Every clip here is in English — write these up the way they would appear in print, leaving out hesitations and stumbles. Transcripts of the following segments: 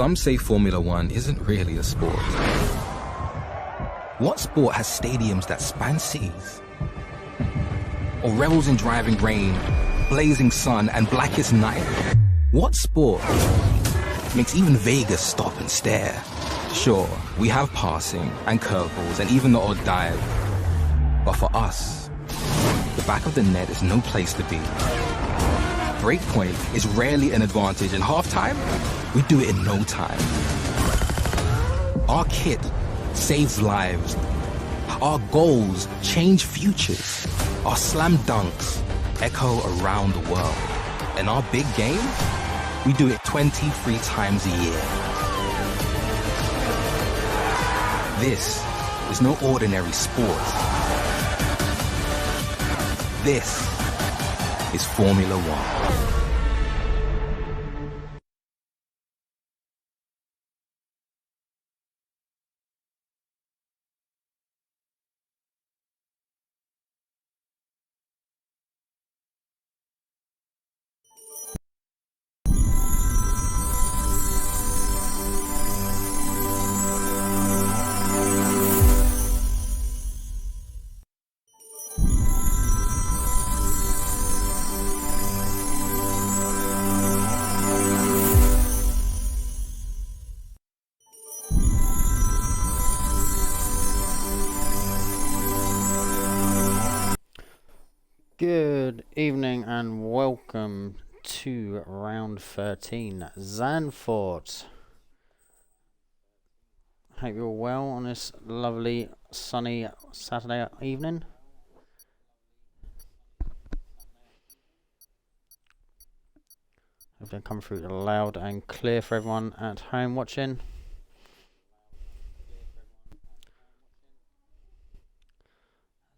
Some say Formula One isn't really a sport. What sport has stadiums that span seas? Or revels in driving rain, blazing sun, and blackest night? What sport makes even Vegas stop and stare? Sure, we have passing and curveballs and even the odd dive. But for us, the back of the net is no place to be. Breakpoint is rarely an advantage, and halftime, we do it in no time. Our kit saves lives. Our goals change futures. Our slam dunks echo around the world. And our big game, we do it 23 times a year. This is no ordinary sport. This is Formula One. Good evening and welcome to round 13, Zandvoort. Hope you're all well on this lovely sunny Saturday evening. Hope they come through loud and clear for everyone at home watching.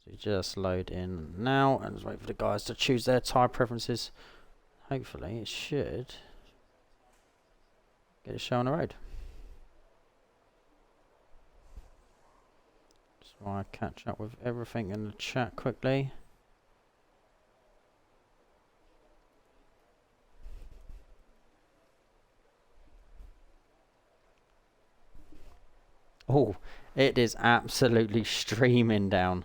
So we just load in now and just wait for the guys to choose their tyre preferences. Hopefully it should get a show on the road. Just want to catch up with everything in the chat quickly. Oh, it is absolutely streaming down.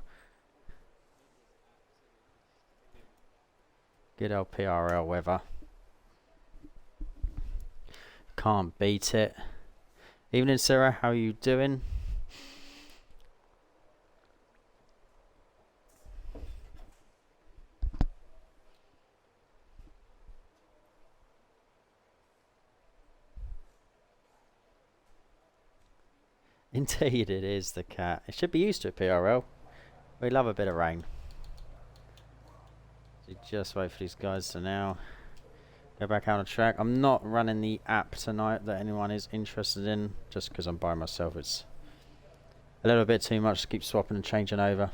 Good old PRL weather. Can't beat it. Evening, Sarah. How are you doing? Indeed, it is the cat. It should be used to it, PRL. We love a bit of rain. So just wait for these guys to now go back out on track. I'm not running the app tonight that anyone is interested in, just because I'm by myself. It's a little bit too much to keep swapping and changing over.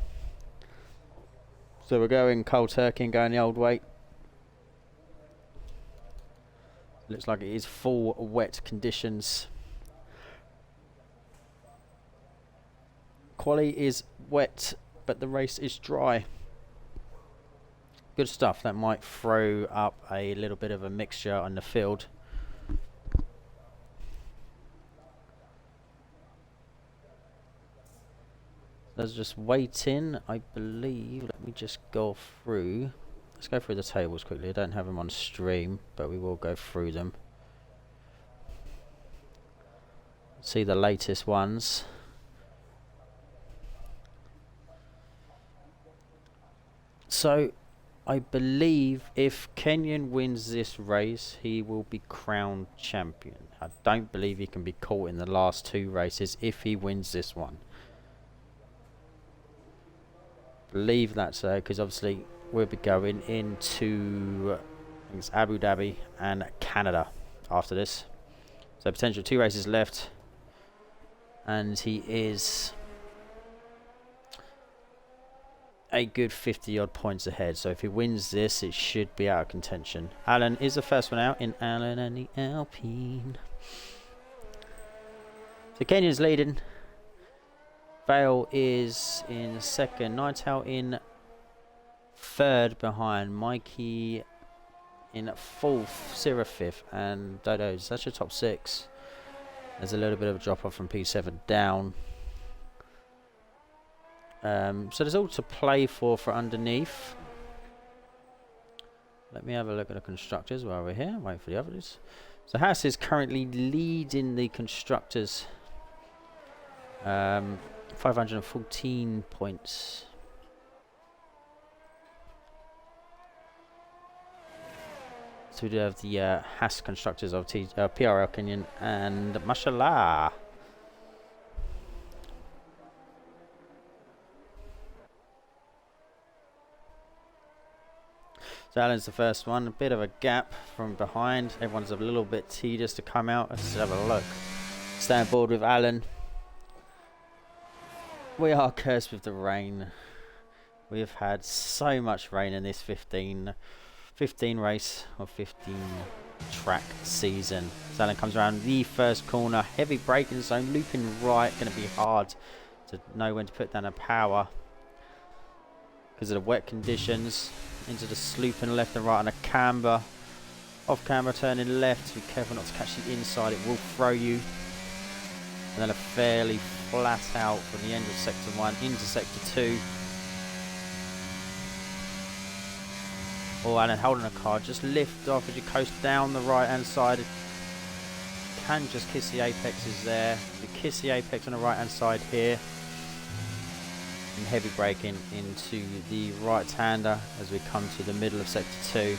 So we're going cold turkey and going the old way. Looks like it is full wet conditions. Quali is wet, but the race is dry. Good stuff. That might throw up a little bit of a mixture on the field. Let's just wait in, I believe. Let me just go through. Let's go through the tables quickly. I don't have them on stream, but we will go through them. See the latest ones. So, I believe if Kenyon wins this race, he will be crowned champion. I don't believe he can be caught in the last two races if he wins this one. Believe that so, because obviously we'll be going into I think it's Abu Dhabi and Canada after this. So potential 2 races left, and he is a good 50 odd points ahead. So if he wins this, it should be out of contention. Alan is the first one out in Alan and the Alpine. So Kenyon's leading. Vale is in second. Nightowl in third behind. Mikey in fourth. Syrah fifth. And Dodo's. That's your top 6. There's a little bit of a drop off from P7 down. So there's all to play for underneath. Let me have a look at the constructors while we're here. Wait for the others. So Haas is currently leading the constructors. 514 points. So we do have the Haas constructors of PRL Kenyon and mashallah. So Alan's the first one. A bit of a gap from behind. Everyone's a little bit tedious to come out. Let's have a look. Stay on board with Alan. We are cursed with the rain. We have had so much rain in this 15 race or 15 track season. So Alan comes around the first corner. Heavy braking zone. Looping right. Going to be hard to know when to put down a power because of the wet conditions. Into the slooping left and right on a camber. Off camber, turning left. Be careful not to catch the inside. It will throw you. And then a fairly flat out from the end of sector 1 into sector 2. Oh, Alan holding a car. Just lift off as you coast down the right hand side. Can just kiss the apexes there. You kiss the apex on the right hand side here. And heavy braking into the right-hander as we come to the middle of sector 2.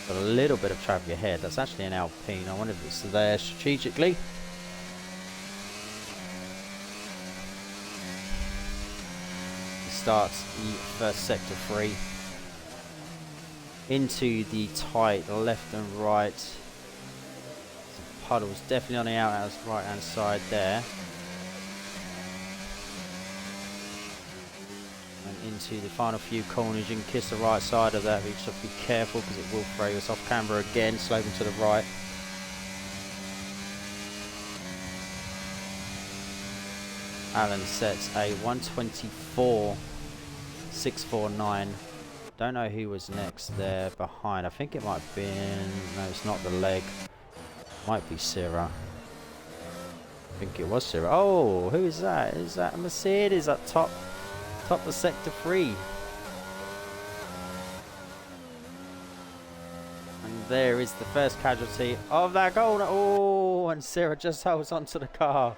Got a little bit of traffic ahead. That's actually an Alpine. I wonder if it's there strategically. starts the first sector 3. Into the tight left and right. Some puddles definitely on the right hand side there. And into the final few corners, you can kiss the right side of that, but you just have to be careful because it will throw us off camber again, sloping to the right. Alan sets a 124.649. Don't know who was next there behind. I think it might have been... No, it's not the leg. Might be Syrah. I think it was Syrah. Oh, who is that? Is that a Mercedes up top? Top of sector 3. And there is the first casualty of that goal. Oh, and Syrah just holds onto the car.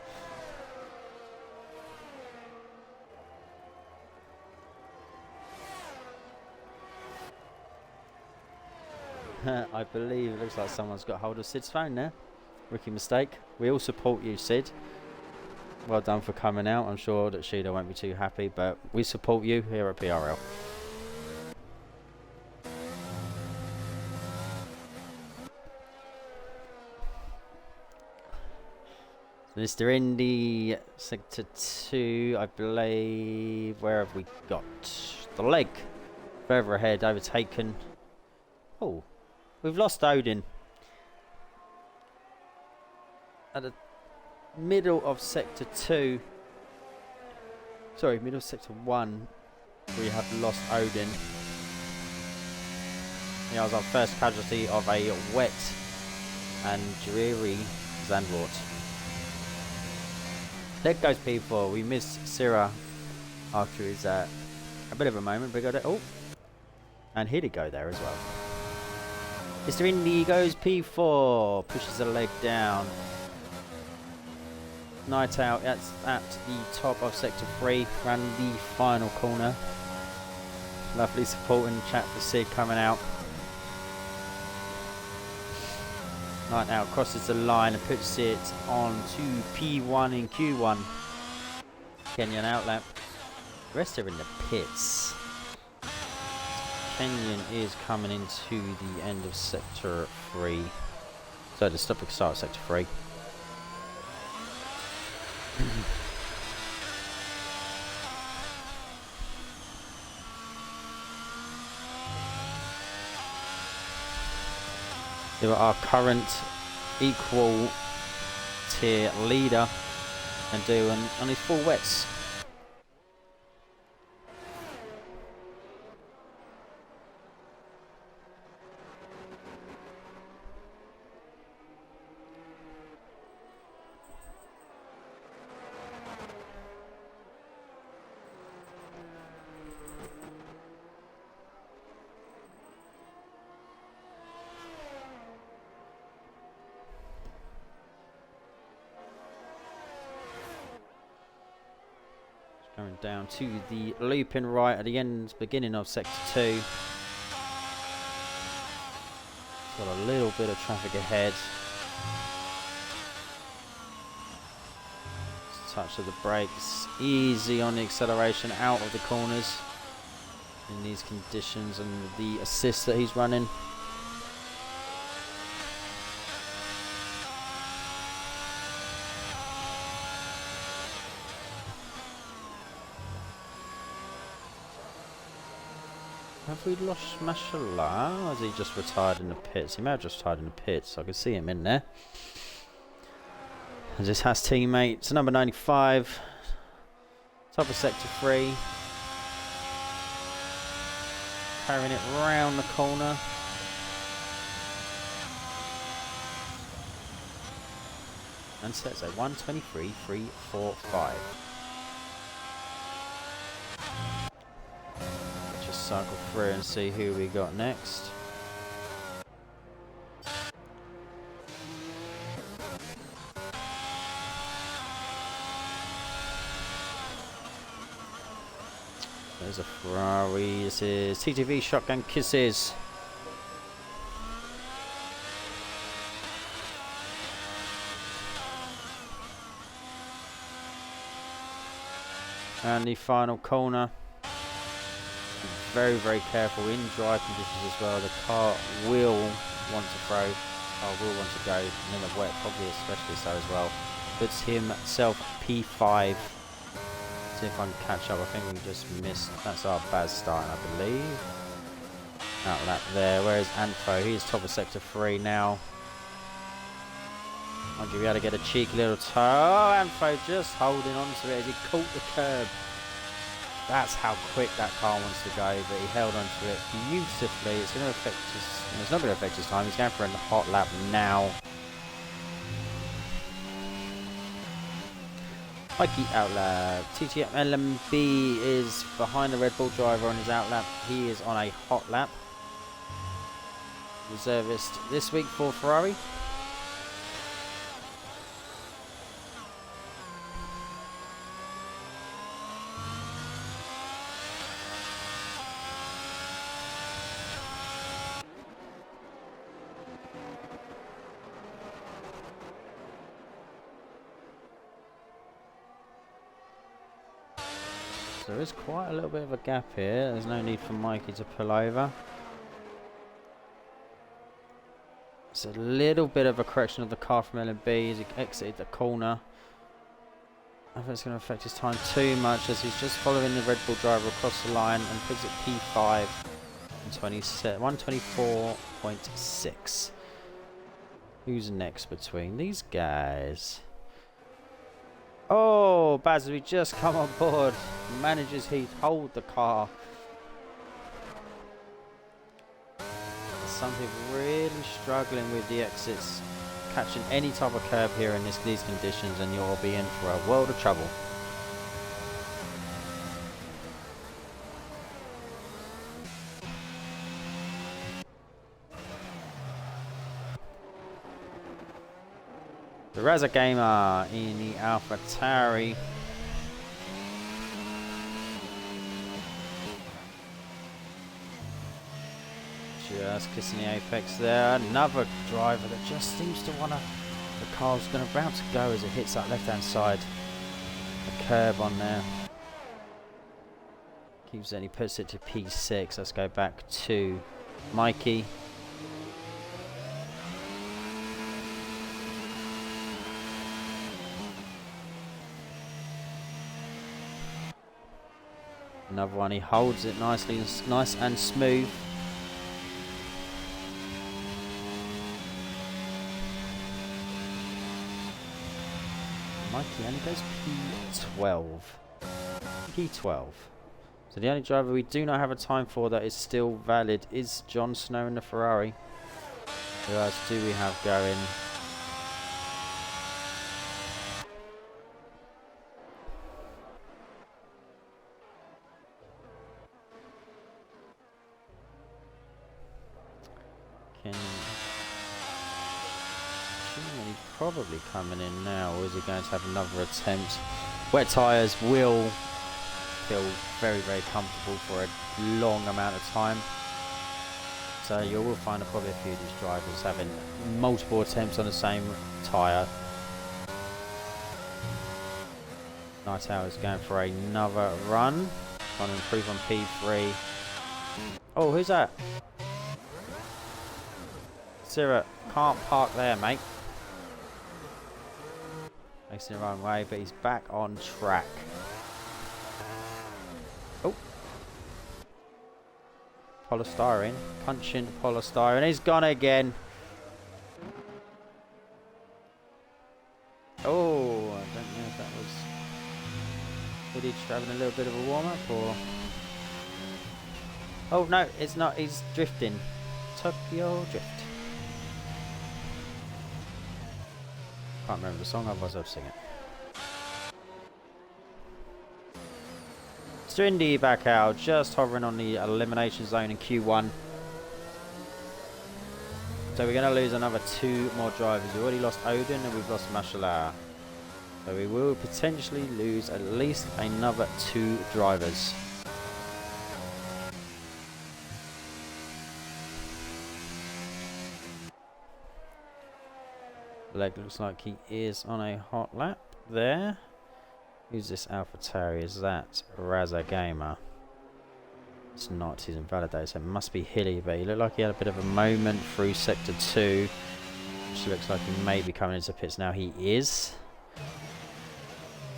I believe it looks like someone's got hold of Sid's phone there. Rookie mistake. We all support you, Sid. Well done for coming out. I'm sure that Sheila won't be too happy, but we support you here at PRL. Mr. Indy, Sector 2, I believe. Where have we got? The leg. Further ahead, overtaken. Oh. We've lost Odin. At the middle of sector 2. Sorry, middle of sector 1. We have lost Odin. He was our first casualty of a wet and dreary Zandvoort. There goes P4. We missed Syrah after his a bit of a moment, but got it. Oh, and here to go there as well. Mr. Indy goes P4, pushes the leg down. Night out at the top of sector 3, ran the final corner. Lovely support and chat for Sid coming out. Night out crosses the line and puts it on to P1 in Q1. Kenyan outlap. The rest are in the pits. Kenyan is coming into the end of sector 3. So the stopping start of sector 3. They were our current equal tier leader and doing on his full wets. Going down to the looping right at the beginning of sector 2. Got a little bit of traffic ahead. Touch of the brakes, easy on the acceleration out of the corners in these conditions, and the assist that he's running. Have we lost Mashallah, or has he just retired in the pits? He may have just retired in the pits. I can see him in there. And this has teammates. Number 95. Top of sector 3. Carrying it round the corner. And sets a 123.345. Cycle through and see who we got next. There's a Ferrari. This is TTV Shotgun Kisses. And the final corner. very, very careful in dry conditions as well. The car will want to throw, or will want to go, and in the wet probably especially so as well. Puts himself P5. See if I can catch up. I think we just missed. That's our Baz starting, I believe. Out lap there. Whereas Anfo, he's top of sector 3 now. Mind you, we had to get a cheeky little toe. Oh, Anfo just holding on to it as he caught the curb. That's how quick that car wants to go, but he held on to it beautifully. It's going to affect his... It's not going to affect his time. He's going for a hot lap now. Mikey outlap. TTM LMB is behind the Red Bull driver on his outlap. He is on a hot lap. Reservist this week for Ferrari. There is quite a little bit of a gap here. There's no need for Mikey to pull over. It's a little bit of a correction of the car from LMB as he exited the corner. I don't think it's going to affect his time too much as he's just following the Red Bull driver across the line and puts it P5 and 124.6. Who's next between these guys? Oh, Baz, we just come on board. Manages he hold the car. There's some people really struggling with the exits. Catching any type of curb here in these conditions and you'll be in for a world of trouble. The Raza Gamer in the AlphaTauri. Just kissing the apex there. Another driver that just seems to want to... The car's going to about to go as it hits that left-hand side. The curb on there. Keeps it, he puts it to P6. Let's go back to Mikey. Another one, he holds it nicely, nice and smooth. Mikey only goes P12. P12. So the only driver we do not have a time for that is still valid is Jon Snow in the Ferrari. Who else do we have going? He's probably coming in now, or is he going to have another attempt? Wet tyres will feel very, very comfortable for a long amount of time. So you will find probably a few of these drivers having multiple attempts on the same tyre. Night Hour's going for another run. Trying to improve on P3. Oh, who's that? Sirrah, can't park there, mate. Makes it the wrong way, but he's back on track. Oh. Polystyrene. Punching polystyrene. He's gone again. Oh, I don't know if that was... Vidic having a little bit of a warm-up, or... Oh, no, it's not. He's drifting. Tokyo Drift. Can't remember the song, otherwise I'd sing it. Strindy back out, just hovering on the elimination zone in Q1. So we're going to lose another 2 more drivers. We've already lost Odin and we've lost Mashallah. So we will potentially lose at least another 2 drivers. Leg looks like he is on a hot lap there. Who's this AlphaTauri? Is that Raza Gamer? It's not, he's invalidated, so it must be hilly, but he looked like he had a bit of a moment through sector 2, which looks like he may be coming into pits now. He is.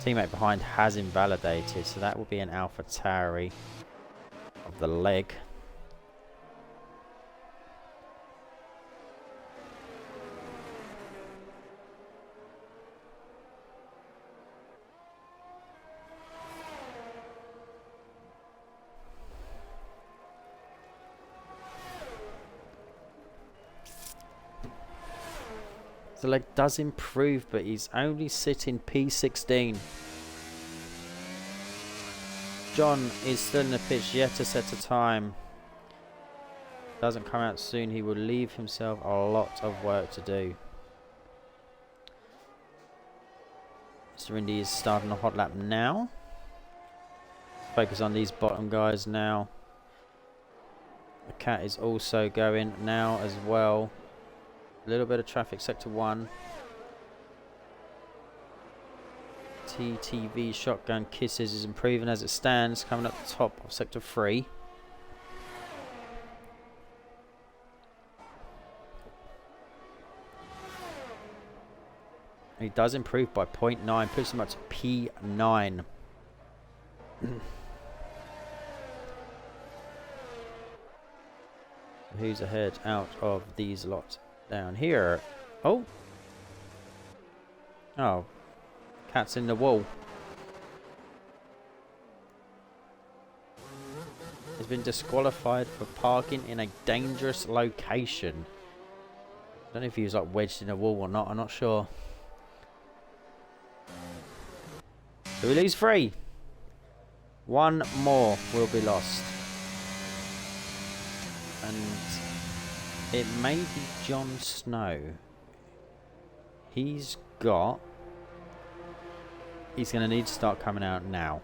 Teammate behind has invalidated, so that will be an Alpha Tauri of the leg. The leg does improve, but he's only sitting P16. John is still in the pitch, yet to set a time. Doesn't come out soon, he will leave himself a lot of work to do. Mr. Indy is starting a hot lap now. Focus on these bottom guys now. The cat is also going now as well. A little bit of traffic, sector 1. TTV shotgun kisses is improving as it stands, coming up the top of sector 3. He does improve by 0.9, puts him up to P9. Who's ahead out of these lots? Down here. Oh. Oh. Cat's in the wall. He's been disqualified for parking in a dangerous location. I don't know if he was like wedged in a wall or not. I'm not sure. So we lose 3. 1 more will be lost. And it may be Jon Snow. He's going to need to start coming out now.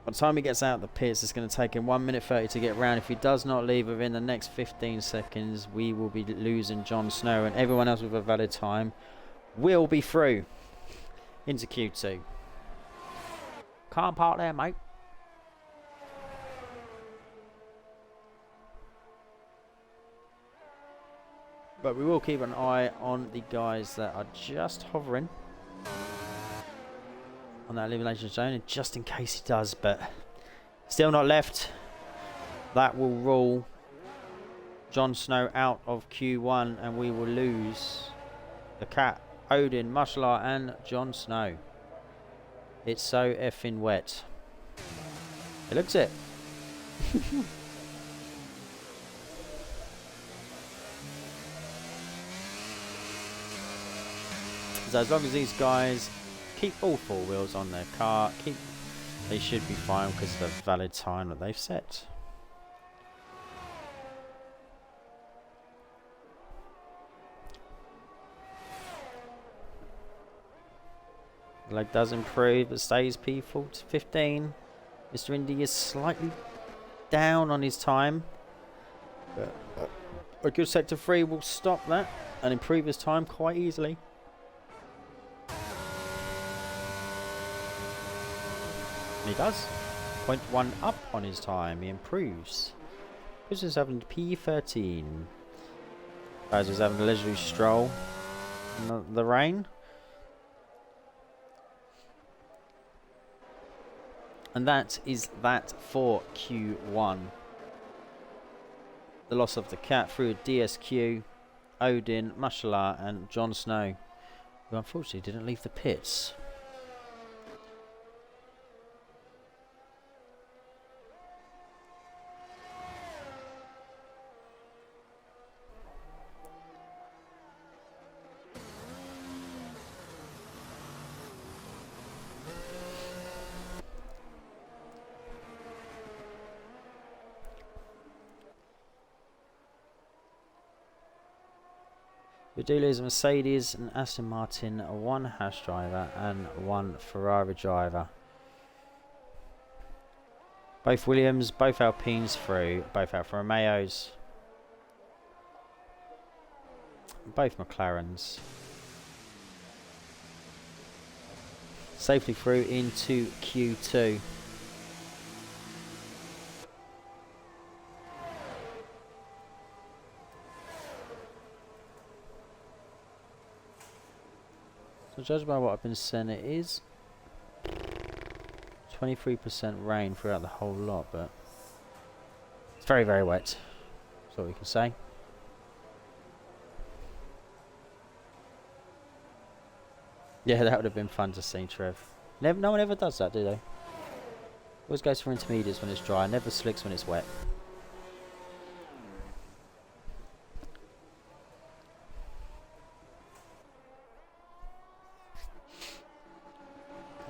By the time he gets out of the pits, it's going to take him 1 minute 30 to get round. If he does not leave within the next 15 seconds, we will be losing Jon Snow, and everyone else with a valid time will be through into Q2. Can't park there, mate. But we will keep an eye on the guys that are just hovering on that elimination zone, just in case he does, but still not left. That will rule Jon Snow out of Q1, and we will lose the Cat, Odin, Muslar, and Jon Snow. It's so effing wet. It looks it. So as long as these guys keep all 4 wheels on their car, they should be fine because of the valid time that they've set. The leg does improve, but stays P15. Mr. Indy is slightly down on his time, but a good sector 3 will stop that and improve his time quite easily. He does. 0.1 up on his time. He improves. Puts himself into P13. Bowser's having a leisurely stroll in the rain. And that is that for Q1. The loss of the Cat through DSQ, Odin, Mashallah, and Jon Snow, who unfortunately didn't leave the pits. The dealers Mercedes and Aston Martin, 1 Haas driver and 1 Ferrari driver. Both Williams, both Alpines through, both Alfa Romeos, both McLarens. safely through into Q2. So judged by what I've been saying, it is 23% rain throughout the whole lot, but it's very, very wet. That's all we can say. Yeah, that would have been fun to see, Trev. No one ever does that, do they? Always goes for intermediates when it's dry, never slicks when it's wet.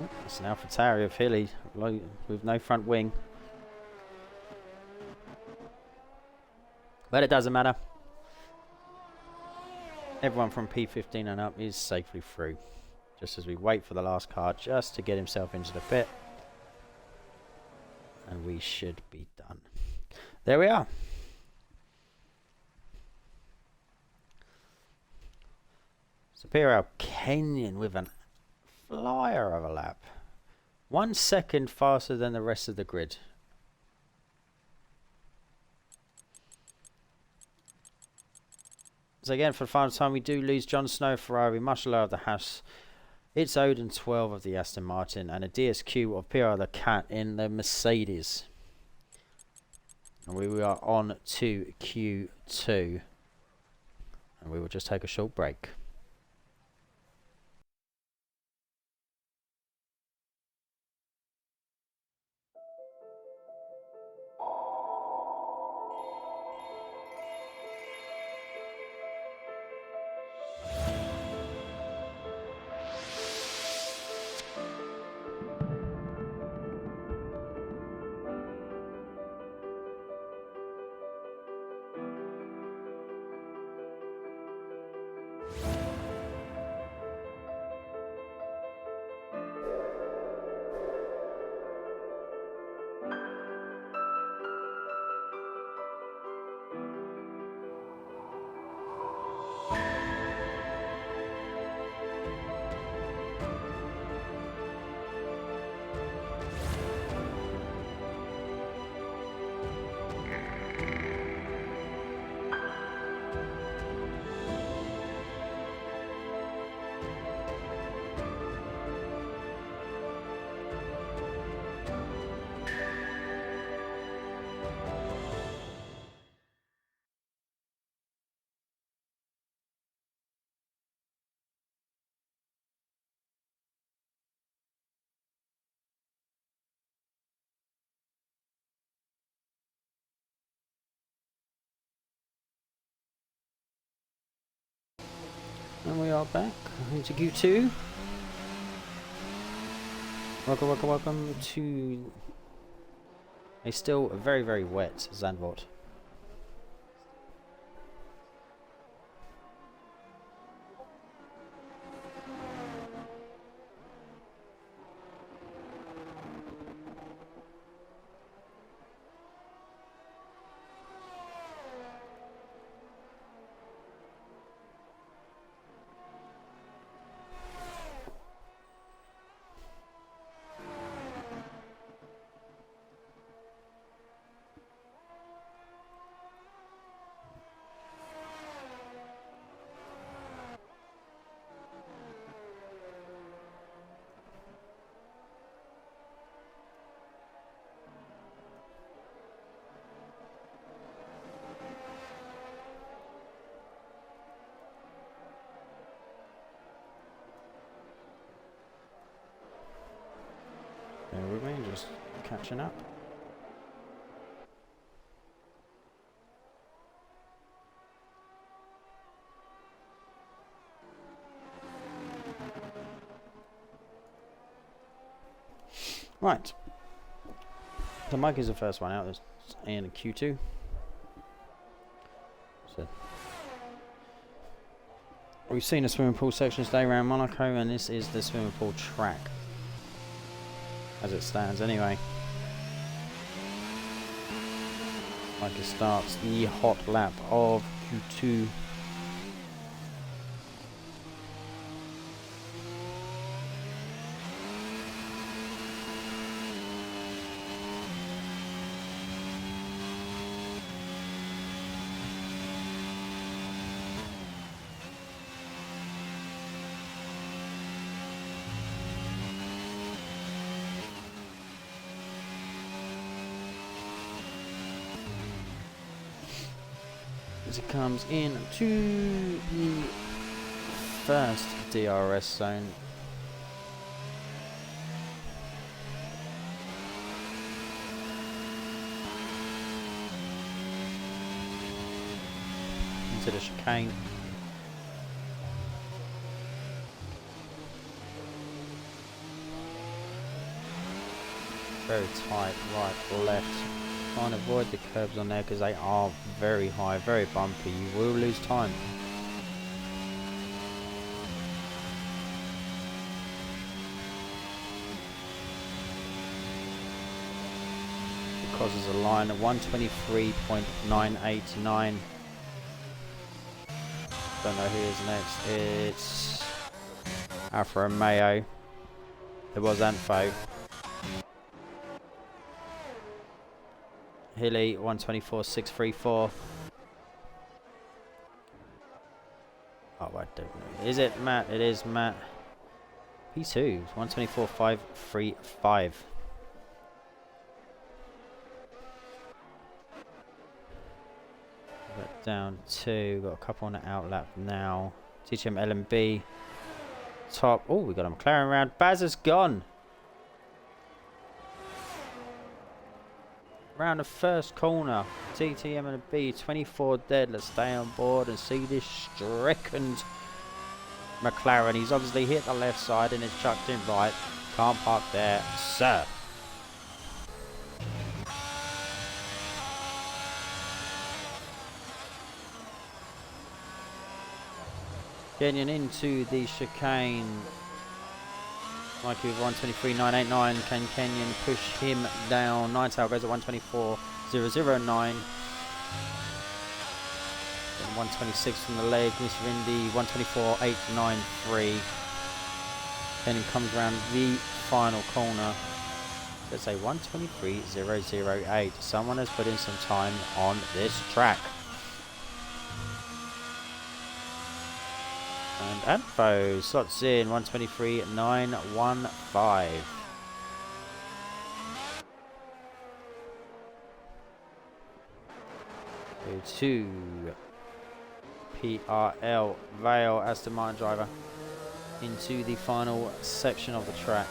Oh, it's an AlphaTauri of Hilly with no front wing. But it doesn't matter. Everyone from P15 and up is safely through. Just as we wait for the last car just to get himself into the pit. And we should be done. There we are. Superior Kenyan with an flyer of a lap. 1 second faster than the rest of the grid. So again, for the final time, we do lose Jon Snow Ferrari, Marshall of the Haas. It's Odin 12 of the Aston Martin and a DSQ of Pierre the Cat in the Mercedes. And we are on to Q2. And we will just take a short break. And we are back into Q2. Welcome to a still very, very wet Zandvoort. There we remain, just catching up. Right. So Mike is the first one out. There's in Q2. So we've seen a swimming pool section today around Monaco, and this is the swimming pool track as it stands anyway. Mike starts the hot lap of Q2. as he comes in to the first DRS zone. Into the chicane. Very tight, right, left. Try and avoid the curbs on there because they are very high, very bumpy. You will lose time. It causes a line of 123.989. Don't know who is next. It's Alfa Romeo. There was Anfo. Hilly 124.634. Oh, I don't know. Is it Matt? It is Matt. P2 124.535. Got down 2. Got a couple on the outlap now. TGM LMB. Top. Oh, we got a McLaren round. Baz is gone. Round the first corner, TTM and a B, 24 dead. Let's stay on board and see this stricken McLaren. He's obviously hit the left side and it's chucked in right. Can't park there, sir. Getting into the chicane. Mikey with 123.989. Can Kenyon push him down? Nightowl goes at 124.009. 126 from the leg. Mr. Indy 124.893. Kenyon comes around the final corner. Let's say 123.008. Someone has put in some time on this track. And Anfo slots in 123.915. Go to PRL Vale Aston Martin driver into the final section of the track.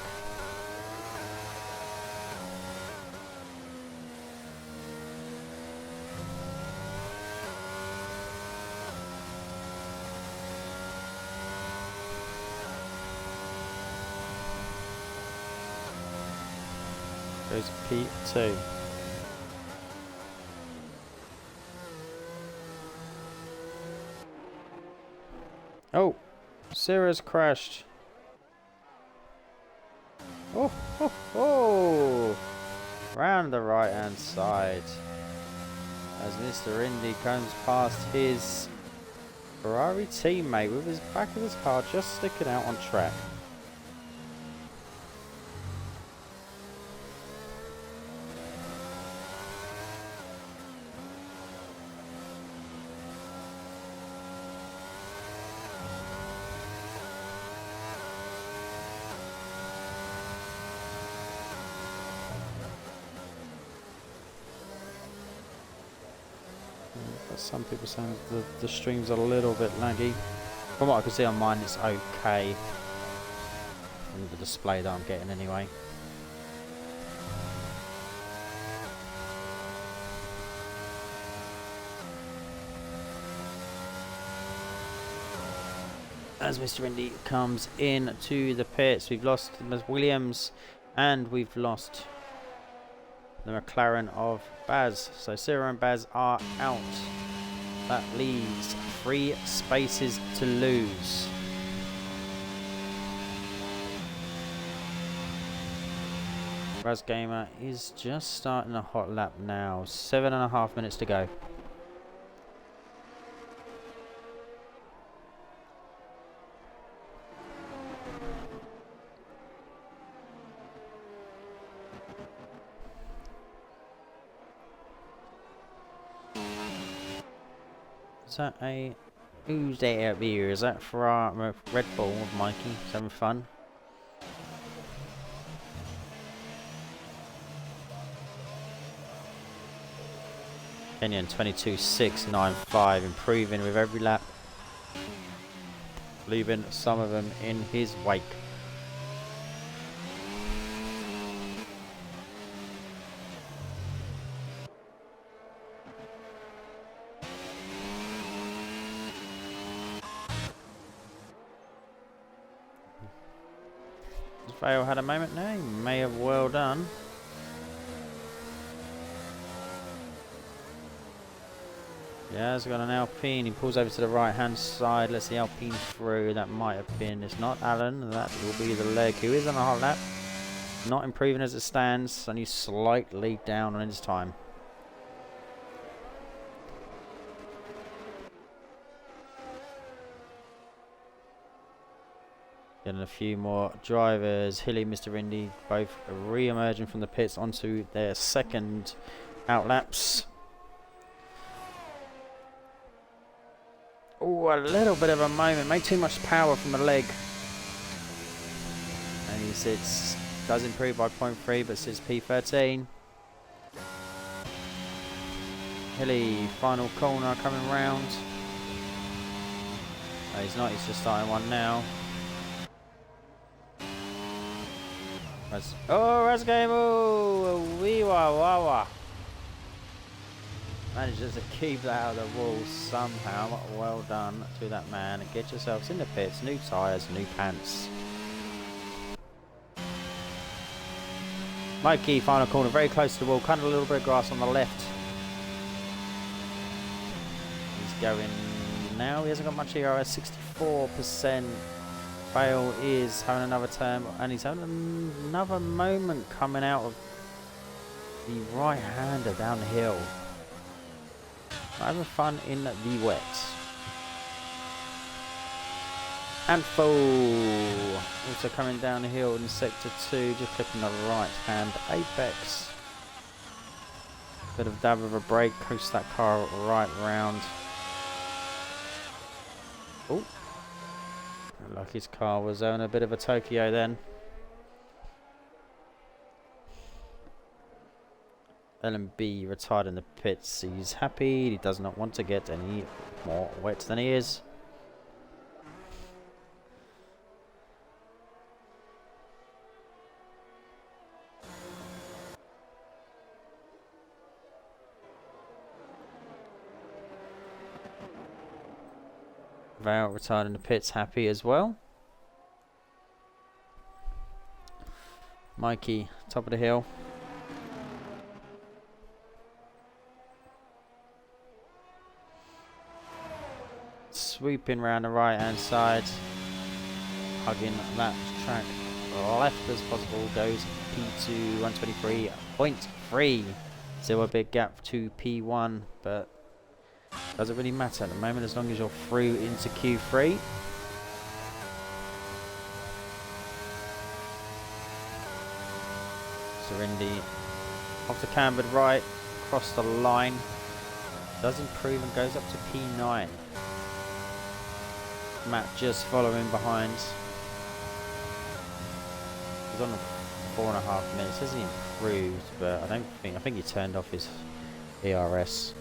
Goes P2. Oh, Sarah's crashed. Oh, oh, oh! Round the right hand side as Mr. Indy comes past his Ferrari teammate with his back of his car just sticking out on track. Some people saying the stream's a little bit laggy. From what I can see on mine, it's okay. And the display that I'm getting anyway. As Mr. Indy comes in to the pits, we've lost Ms. Williams and we've lost the McLaren of Baz. So Sarah and Baz are out. That leaves 3 spaces to lose. Baz Gamer is just starting a hot lap now. 7.5 minutes to go. Is that a... Who's there up here? Is that for our Red Bull with Mikey? He's having fun. Kenyan 22.695, improving with every lap, leaving some of them in his wake. Vale had a moment now, he may have well done. Yeah, he's got an Alpine. He pulls over to the right hand side, lets the Alpine through. That might have been, it's not Alan, that will be the leg, who is on a hot lap. Not improving as it stands, only slightly down on his time. Getting a few more drivers. Hilly, Mr. Indy, both re-emerging from the pits onto their second outlaps. Oh, a little bit of a moment. Made too much power from the leg. And he sits, does improve by 0.3, but sits P13. Hilly, final corner coming round. No, he's not. He's just starting one now. Rasgamo! Wee-wah-wah-wah! Manages to keep that out of the wall somehow. Well done to that man. Get yourselves in the pits. New tyres, new pants. Mikey, final corner, very close to the wall. Kind of a little bit of grass on the left. He's going now. He hasn't got much ERS. 64%. Bale is having another turn, and he's having another moment coming out of the right-hander down the hill. Having fun in the wet. And full. Also coming down the hill in sector 2, just clipping the right-hand apex. Bit of dab of a brake, coast that car right round. Oh. Like his car was on a bit of a Tokyo then. LMB retired in the pits. He's happy. He does not want to get any more wet than he is. Val retired in the pits, happy as well. Mikey, top of the hill. Swooping round the right hand side, hugging that track left as possible, goes P2 123.3. Still a big gap to P1, but doesn't really matter at the moment as long as you're through into Q3. Serindi off the cambered right, across the line, does improve and goes up to P9. Matt just following behind. He's on 4.5 minutes. Says he improved, but I think he turned off his ERS.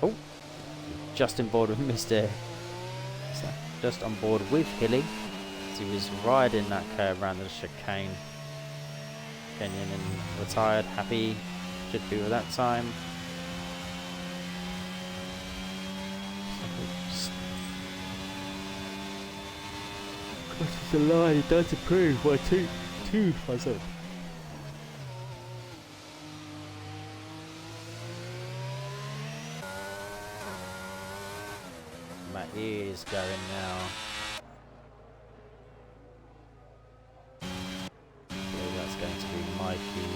Oh, just on board with Mr. Just on board with Hilly. He was riding that curve around the chicane. Kenyan and retired, happy, should be with that time. Crosses the line, he does improve by two, I said. Matt is going now. Going to be Mikey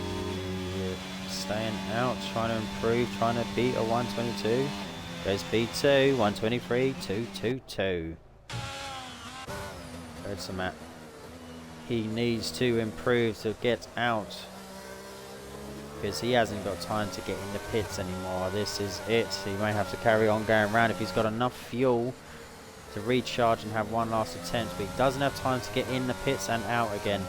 staying out, trying to improve, trying to beat a 122. Goes B2, 123, 222. There's the Matt. He needs to improve to get out because he hasn't got time to get in the pits anymore. This is it. He may have to carry on going around if he's got enough fuel to recharge and have one last attempt, but he doesn't have time to get in the pits and out again.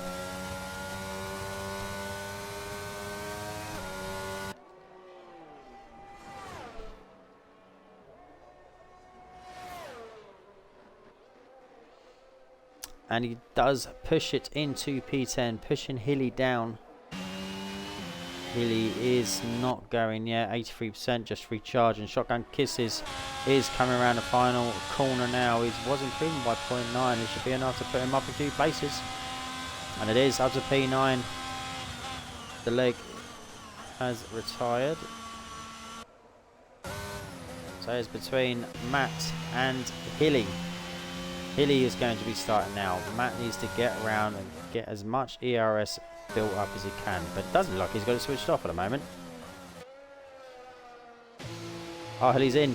And he does push it into P10, pushing Hilly down. Hilly is not going yet, 83%, just recharging. Shotgun Kisses is coming around the final corner now. He was improving by 0.9. It should be enough to put him up a few places. And it is up to P9. The leg has retired. So it's between Matt and Hilly. Hilly is going to be starting now. Matt needs to get around and get as much ERS built up as he can, but it doesn't look like he's got it switched off at the moment. Oh, Hilly's in.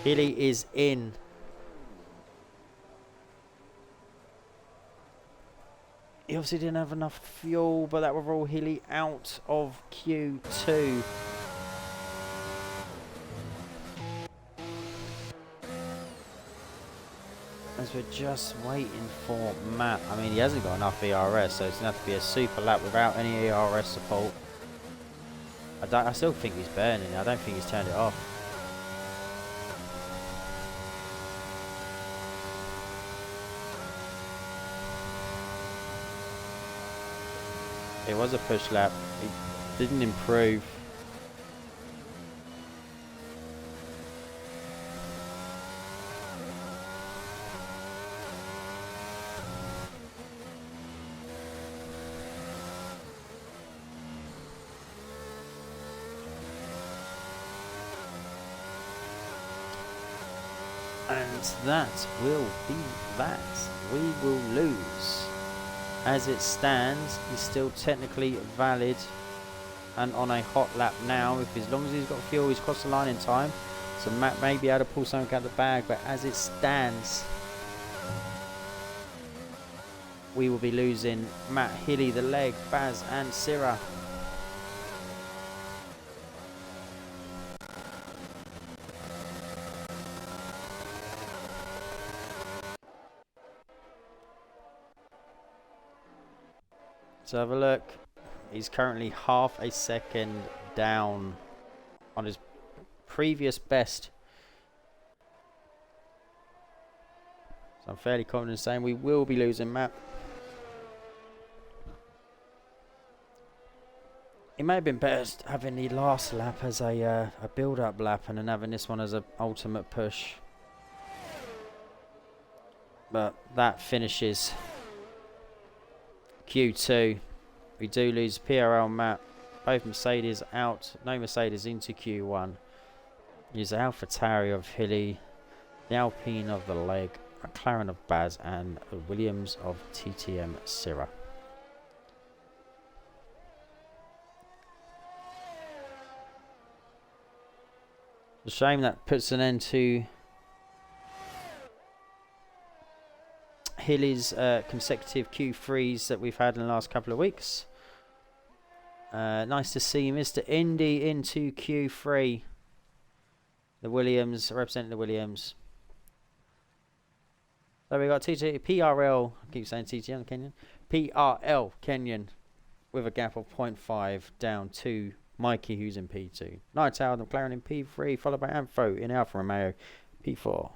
Hilly is in. He obviously didn't have enough fuel, but that will roll Hilly out of Q2. As we're just waiting for Matt. I mean, he hasn't got enough ERS, so it's going to have to be a super lap without any ERS support. I still think he's burning. I don't think he's turned it off. It was a push lap. He didn't improve. And that will be that. We will lose. As it stands, he's still technically valid and on a hot lap now. If as long as he's got fuel, he's crossed the line in time. So Matt may be able to pull something out of the bag, but as it stands, we will be losing Matt, Hilly, the leg, Baz and Syrah. So have a look. He's currently half a second down on his previous best. So I'm fairly confident in saying we will be losing Matt. It may have been better having the last lap as a build-up lap and then having this one as an ultimate push. But that finishes Q2. We do lose PRL Matt. Both Mercedes out. No Mercedes into Q1. Use Alpha Tauri of Hilly, the Alpine of the leg, McLaren of Baz, and the Williams of TTM Syrah. It's a shame that puts an end to Hilly's consecutive Q3s that we've had in the last couple of weeks. Nice to see Mr. Indy into Q3. The Williams, representing the Williams. So we got PRL, I keep saying TTM Kenyan. PRL Kenyan with a gap of 0.5 down to Mikey, who's in P2. Night Owl, the McLaren in P3, followed by Anfo in Alfa Romeo P4.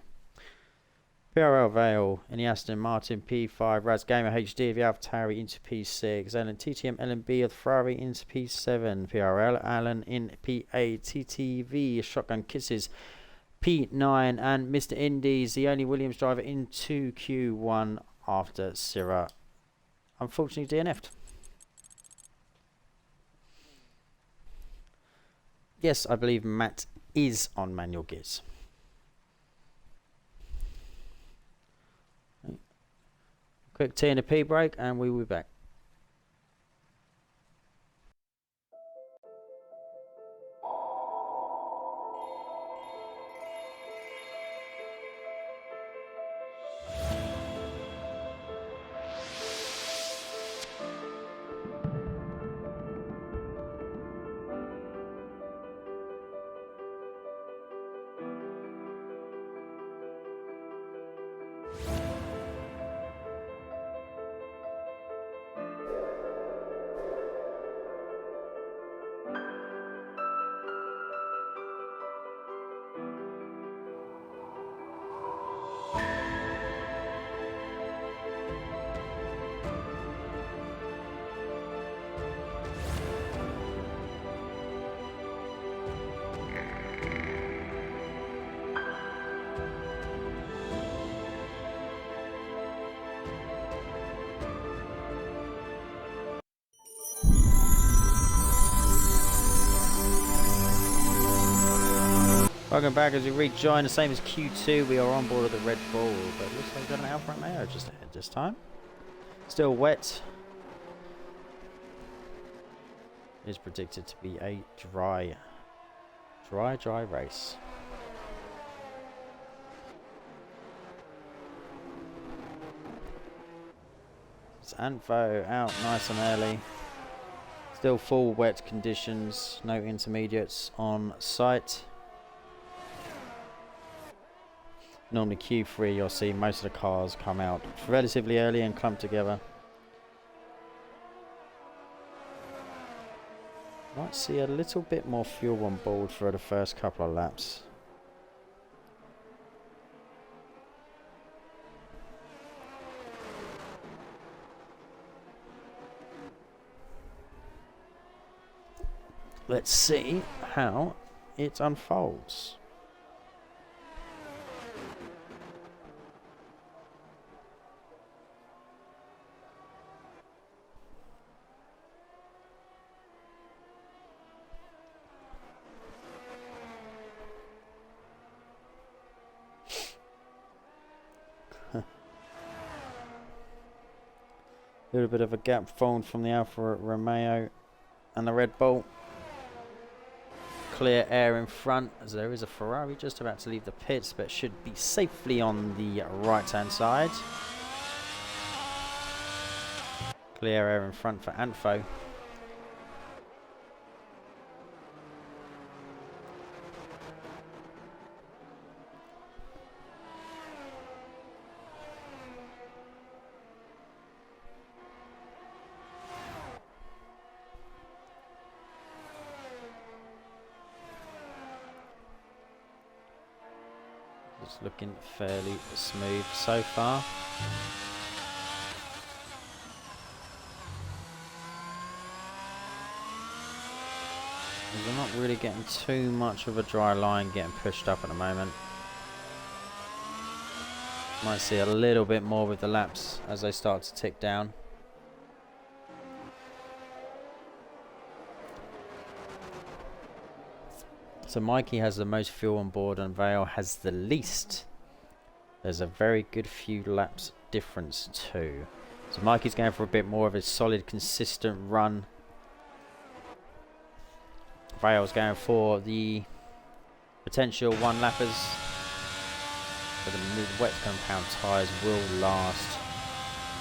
PRL Vale in the Aston Martin P5, Raz Gamer HD of the Alpha Tauri into P6, Alan TTM LMB of the Ferrari into P7, PRL Alan in P8, TTV Shotgun Kisses P9, and Mr. Indies, the only Williams driver into Q1 after Syrah unfortunately DNF'd. Yes, I believe Matt is on manual gears. Quick T and a P break and we will be back. Welcome back as we rejoin, the same as Q2. We are on board of the Red Bull, but it looks like we've got an Alfa Romeo just ahead this time. Still wet. It is predicted to be a dry race. Zandvoort out nice and early. Still full wet conditions, no intermediates on site. Normally Q3 you'll see most of the cars come out relatively early and clump together. Might see a little bit more fuel on board for the first couple of laps. Let's see how it unfolds. A little bit of a gap formed from the Alfa Romeo and the Red Bull. Clear air in front as there is a Ferrari just about to leave the pits, but should be safely on the right hand side. Clear air in front for Anfo. It's looking fairly smooth so far. We're not really getting too much of a dry line getting pushed up at the moment. Might see a little bit more with the laps as they start to tick down. So Mikey has the most fuel on board and Vale has the least. There's a very good few laps difference too. So Mikey's going for a bit more of a solid, consistent run. Vale's going for the potential one-lappers. But the wet compound tyres will last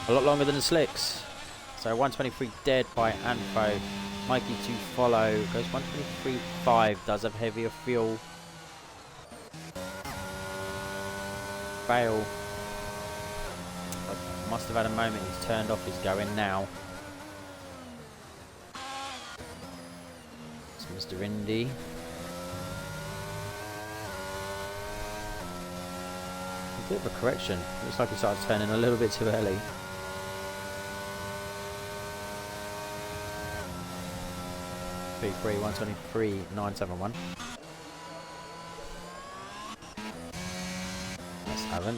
a lot longer than the slicks. So 123 dead by Anfo. Mikey to follow, goes 123.5, does have heavier fuel. Vale must have had a moment, he's turned off, he's going now. It's Mr. Indy. A bit of a correction, looks like he started turning a little bit too early. P3 123.971. Let's have it.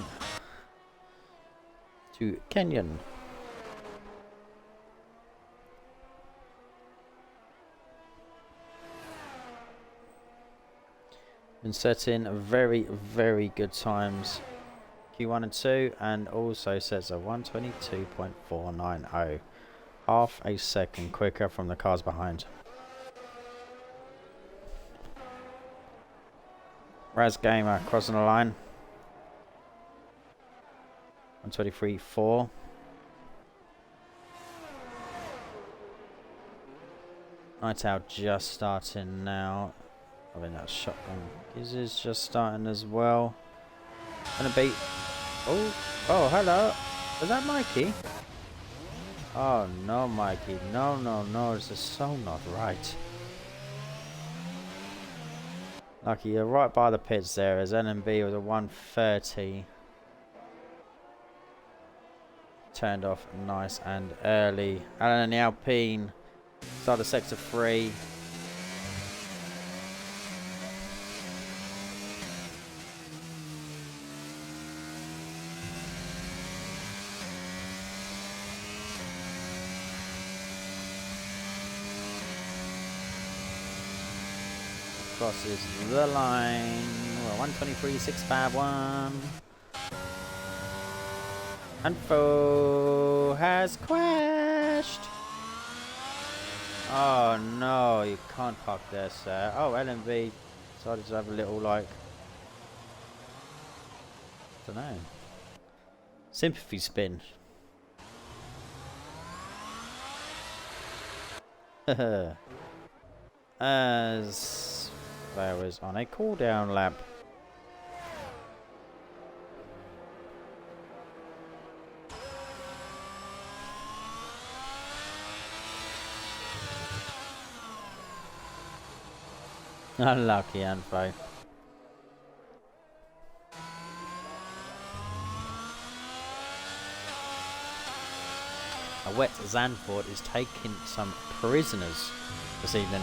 To Kenyon. Been setting very, very good times. Q1 and 2, and also sets a 122.490. Half a second quicker from the cars behind. Raz Gamer crossing the line. 123.4. Night Owl just starting now. I mean that shotgun is just starting as well. Gonna beat. Oh, hello. Is that Mikey? Oh no, Mikey. No. This is so not right. Lucky you're right by the pits there as NMB with a 130. Turned off nice and early. Alan and the Alpine started sector 3. Crosses the line. 123.651. And Fo has crashed. Oh no, you can't park there, sir. Oh, LMB decided to have a little, like, I don't know, sympathy spin. As there is on a cooldown lap. Unlucky, Anfo. A wet Zandvoort is taking some prisoners this evening.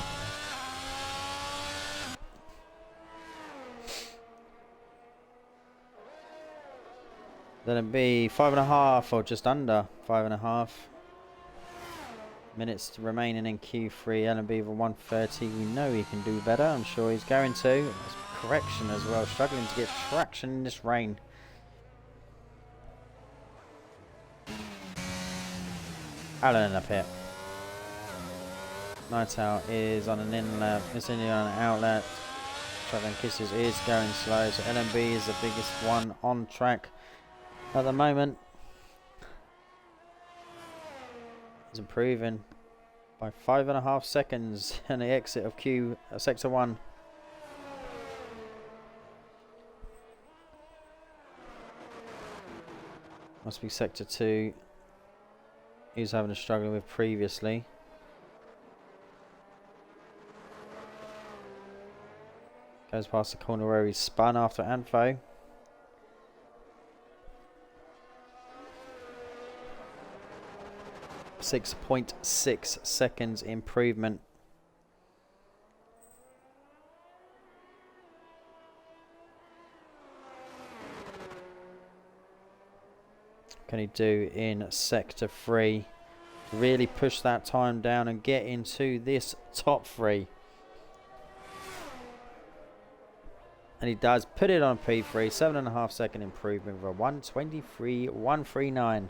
Then it'd be 5.5 or just under 5.5 minutes remaining in Q3. LMB for 130. We know he can do better. I'm sure he's going to. There's correction as well. Struggling to get traction in this rain. Alan in the pit. Night Out is on an inlet. Missing on an outlet. Traveling Kisses is going slow. So LMB is the biggest one on track at the moment. He's improving by 5.5 seconds in the exit of Sector 1. Must be Sector 2. He was having a struggle with previously. Goes past the corner where he spun after Anfo. .6 seconds improvement. Can he do in Sector 3? Really push that time down and get into this top 3. And he does put it on P3. 7.5 second improvement for 123.139.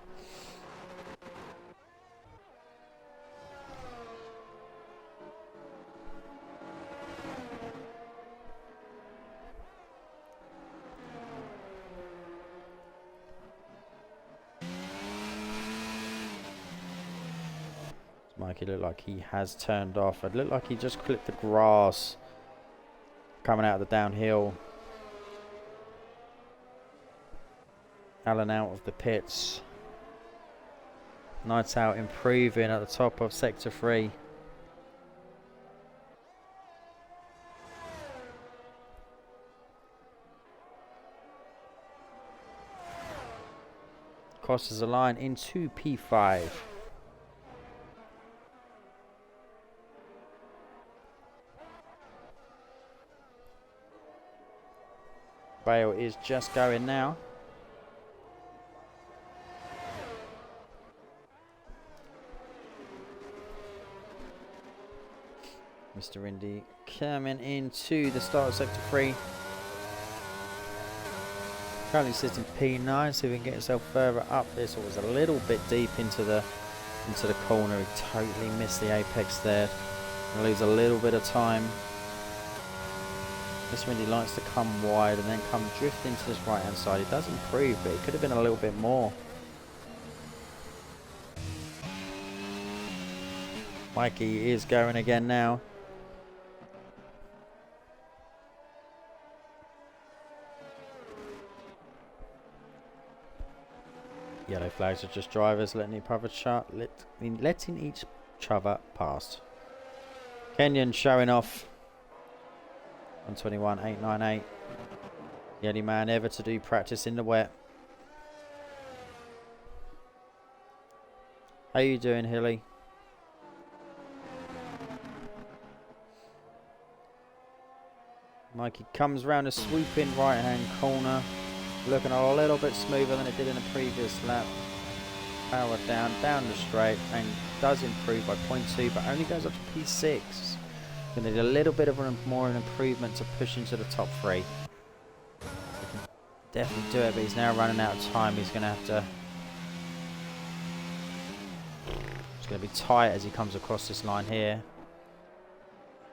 Mikey looked like he has turned off. It looked like he just clipped the grass coming out of the downhill. Alan out of the pits. Night Out improving at the top of Sector 3. Crosses the line into P5. Bale is just going now. Mr. Indy coming into the start of Sector 3. Currently sitting P9, so he can get himself further up. This was a little bit deep into the corner. He totally missed the apex there. And lose a little bit of time. Mr. Indy likes to come wide and then come drift into this right hand side. He does improve, but it could have been a little bit more. Mikey is going again now. Yellow flags are just drivers letting each other pass. Kenyon showing off. 121.898. The only man ever to do practice in the wet. How you doing, Hilly? Mikey comes round a swooping right hand corner. Looking a little bit smoother than it did in the previous lap. Power down the straight, and does improve by 0.2, but only goes up to P6. Gonna need a little bit of more improvement to push into the top 3. definitely do it, but he's now running out of time. He's going to have to... It's going to be tight as he comes across this line here.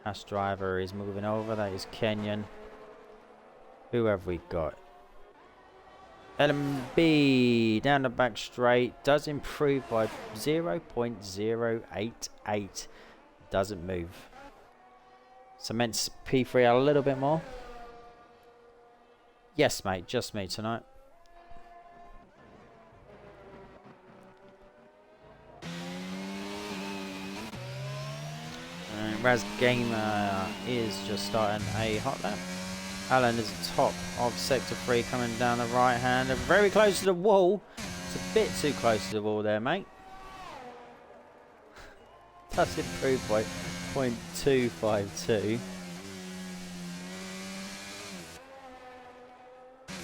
Haas driver is moving over. That is Kenyon. Who have we got? LMB down the back straight. Does improve by 0.088. Doesn't move. Cements P3 a little bit more. Yes, mate. Just me tonight. And Raz Gamer is just starting a hot lap. Alan is top of sector 3 coming down the right hand. Very close to the wall. It's a bit too close to the wall there, mate. That's improved by 0.252.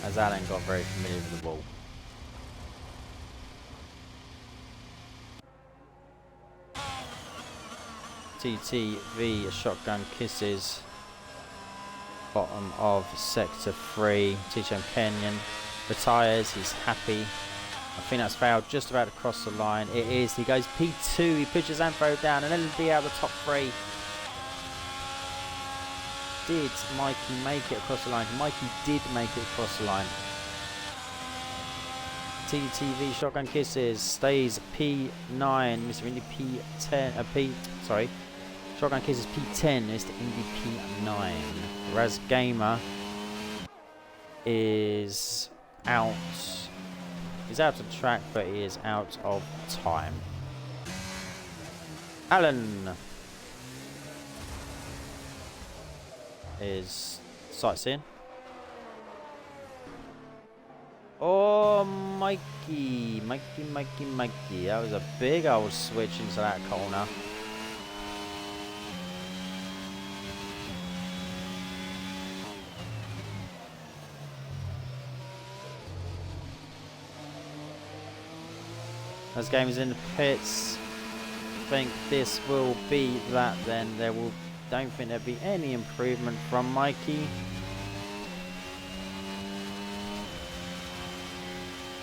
As Alan got very familiar with the wall. TTV Shotgun Kisses. Bottom of sector 3. T-Cham Kenyon retires. He's happy. I think that's fouled just about to cross the line. It is. He goes P2. He pushes Zandvoort down and LND out of the top 3. Did Mikey make it across the line? Mikey did make it across the line. TTV Shotgun Kisses stays P9. Mr. Indy P10. Shotgun Kisses P10. Mr. Indy P9. Raz Gamer is out. He's out of track, but he is out of time. Alan is sightseeing. Oh, Mikey. That was a big old switch into that corner. As game is in the pits, I think this will be that. Then don't think there'll be any improvement from Mikey.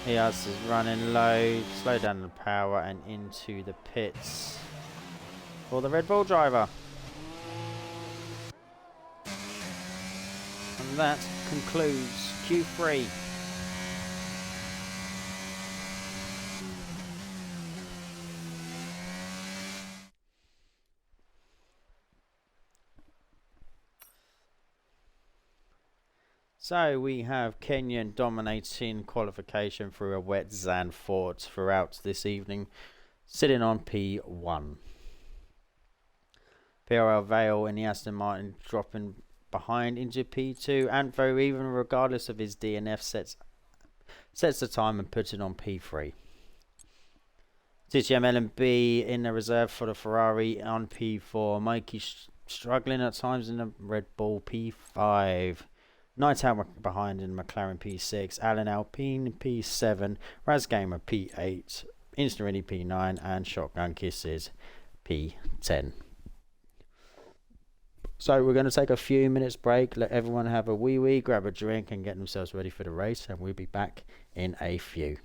He is running low, slow down the power and into the pits for the Red Bull driver. And that concludes Q3. So we have Kenyon dominating qualification through a wet Zandvoort throughout this evening, sitting on P1. PRL Vale in the Aston Martin dropping behind into P2. Antvo, even regardless of his DNF, sets the time and puts it on P3. TTM LMB in the reserve for the Ferrari on P4. Mikey struggling at times in the Red Bull P5. Night Out behind in McLaren P6, Alan Alpine P7, Razgamer P8, Instarini P9, and Shotgun Kisses P10. So we're going to take a few minutes break, let everyone have a wee, grab a drink and get themselves ready for the race, and we'll be back in a few.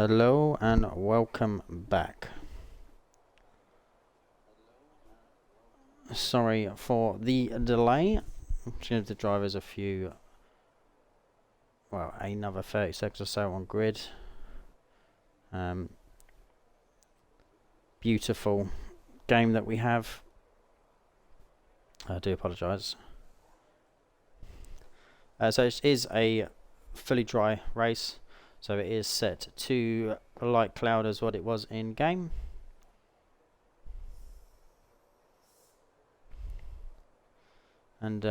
Hello and welcome back. Sorry for the delay. I'm just going to give the drivers another 30 seconds or so on grid. Beautiful game that we have. I do apologise. So it is a fully dry race. So it is set to light cloud as what it was in game. And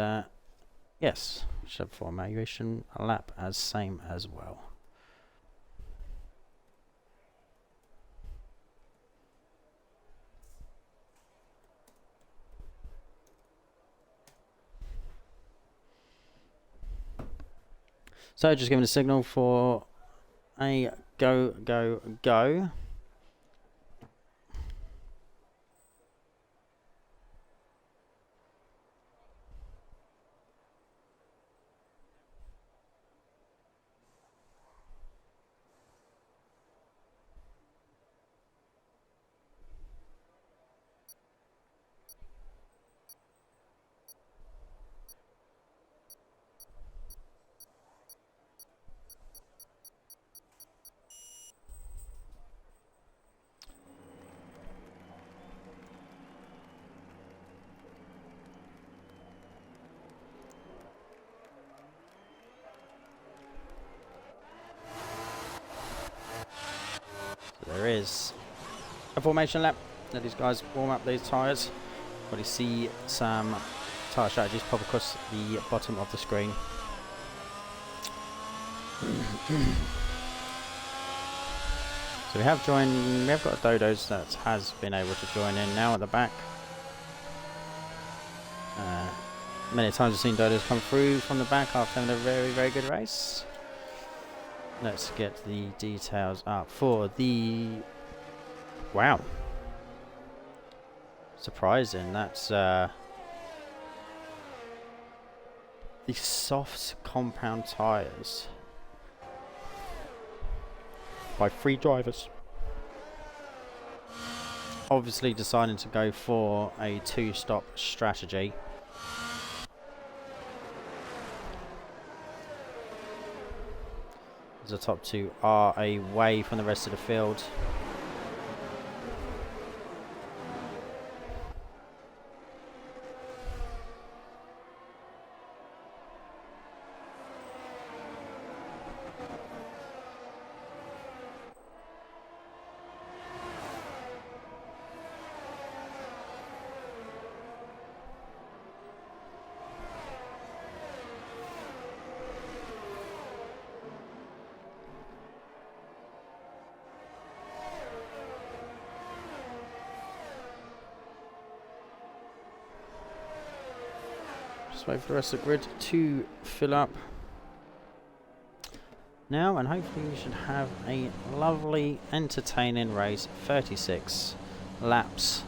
yes, should formation lap as same as well. So just giving a signal for a go, go, go. There is a formation lap. Let these guys warm up these tyres. But you see some tyre strategies pop across the bottom of the screen. So we have got a Dodos that has been able to join in now at the back. Many times we've seen Dodos come through from the back after having a very, very good race. Let's get the details up for the... Wow. Surprising. That's the soft compound tyres by 3 drivers. Obviously deciding to go for a 2-stop strategy. The top 2 are away from the rest of the field. Just wait for the rest of the grid to fill up now, and hopefully we should have a lovely, entertaining race. 36 laps,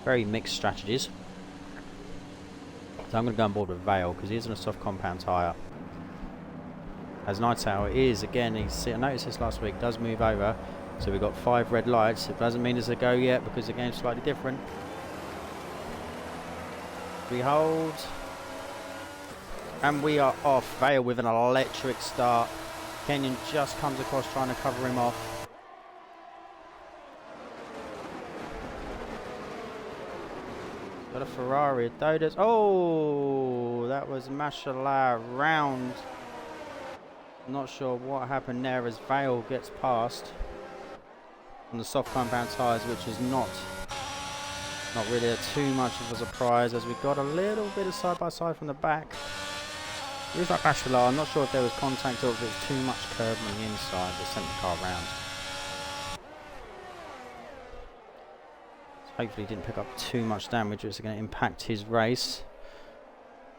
very mixed strategies. So I'm going to go on board with Vale because he is on a soft compound tyre. As Night Owl is again, I noticed this last week, does move over. So we've got 5 red lights. It doesn't mean it's a go yet because the game's slightly different. We hold. And we are off. Vale with an electric start. Kenyon just comes across trying to cover him off. Got a Ferrari, a Dodos. Oh, that was mashallah round. Not sure what happened there as Vale gets past on the soft compound tyres, which is not really too much of a surprise, as we got a little bit of side by side from the back. It was like mashallah. I'm not sure if there was contact or if there was too much curb on the inside that sent the car round. So hopefully he didn't pick up too much damage, which is going to impact his race.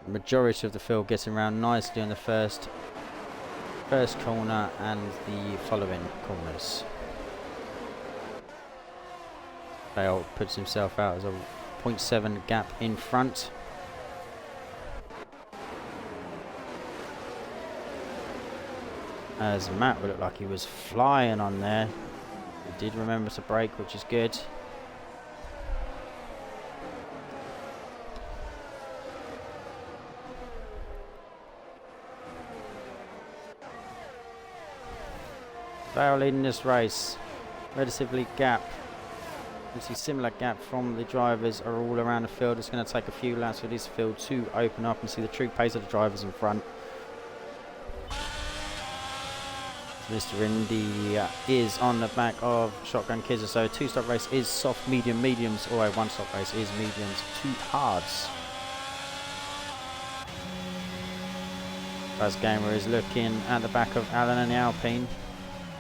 The majority of the field getting around nicely on the first corner and the following corners. Vale puts himself out as a 0.7 gap in front. as Matt looked like he was flying on there. He did remember to brake, which is good. Vale leading this race, relatively gap. You see similar gap from the drivers are all around the field. It's going to take a few laps for this field to open up and see the true pace of the drivers in front. Mr. Indy is on the back of Shotgun Kids, so a two-stop race is soft, medium, mediums, or a one-stop race is mediums, two hards. Buzz Gamer is looking at the back of Alan and the Alpine.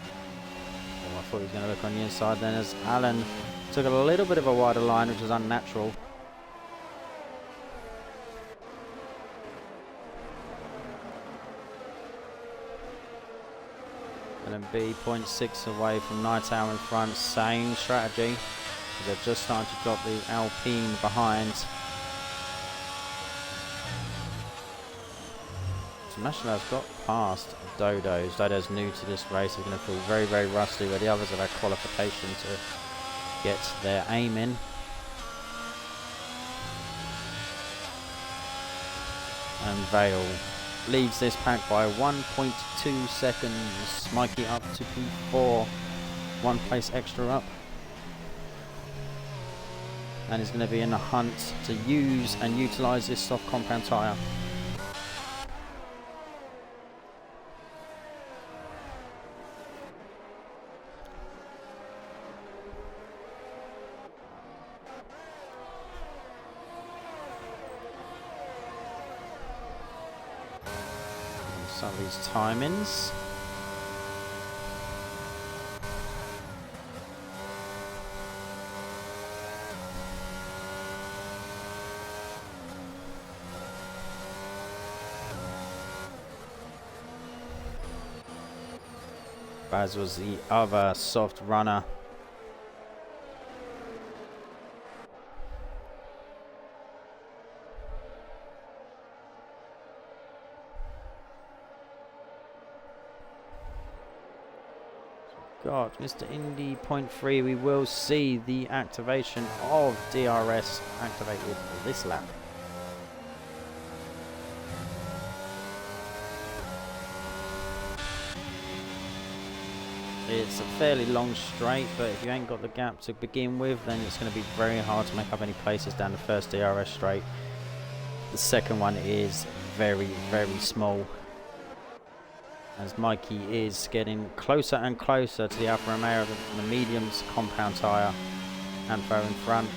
Oh, I thought he was going to look on the inside then, as Alan took a little bit of a wider line, which was unnatural. LMB 0.6 away from Night Owl in front, same strategy. They're just starting to drop the Alpine behind. Mashalah's got past Dodo's. Dodo's new to this race, is going to feel very, very rusty, where the others have had qualification to get their aim in. And Vale leads this pack by 1.2 seconds. Mikey up to P4, 1 place extra up. And is going to be in the hunt to use and utilise this soft compound tyre. Some of these timings. Baz was the other soft runner. Got Mr. Indy 0.3, we will see the activation of DRS activated this lap. It's a fairly long straight, but if you ain't got the gap to begin with, then it's going to be very hard to make up any places down the first DRS straight. The second one is very, very small, as Mikey is getting closer and closer to the Alfa Romeo, the mediums compound tyre, Anfo in front.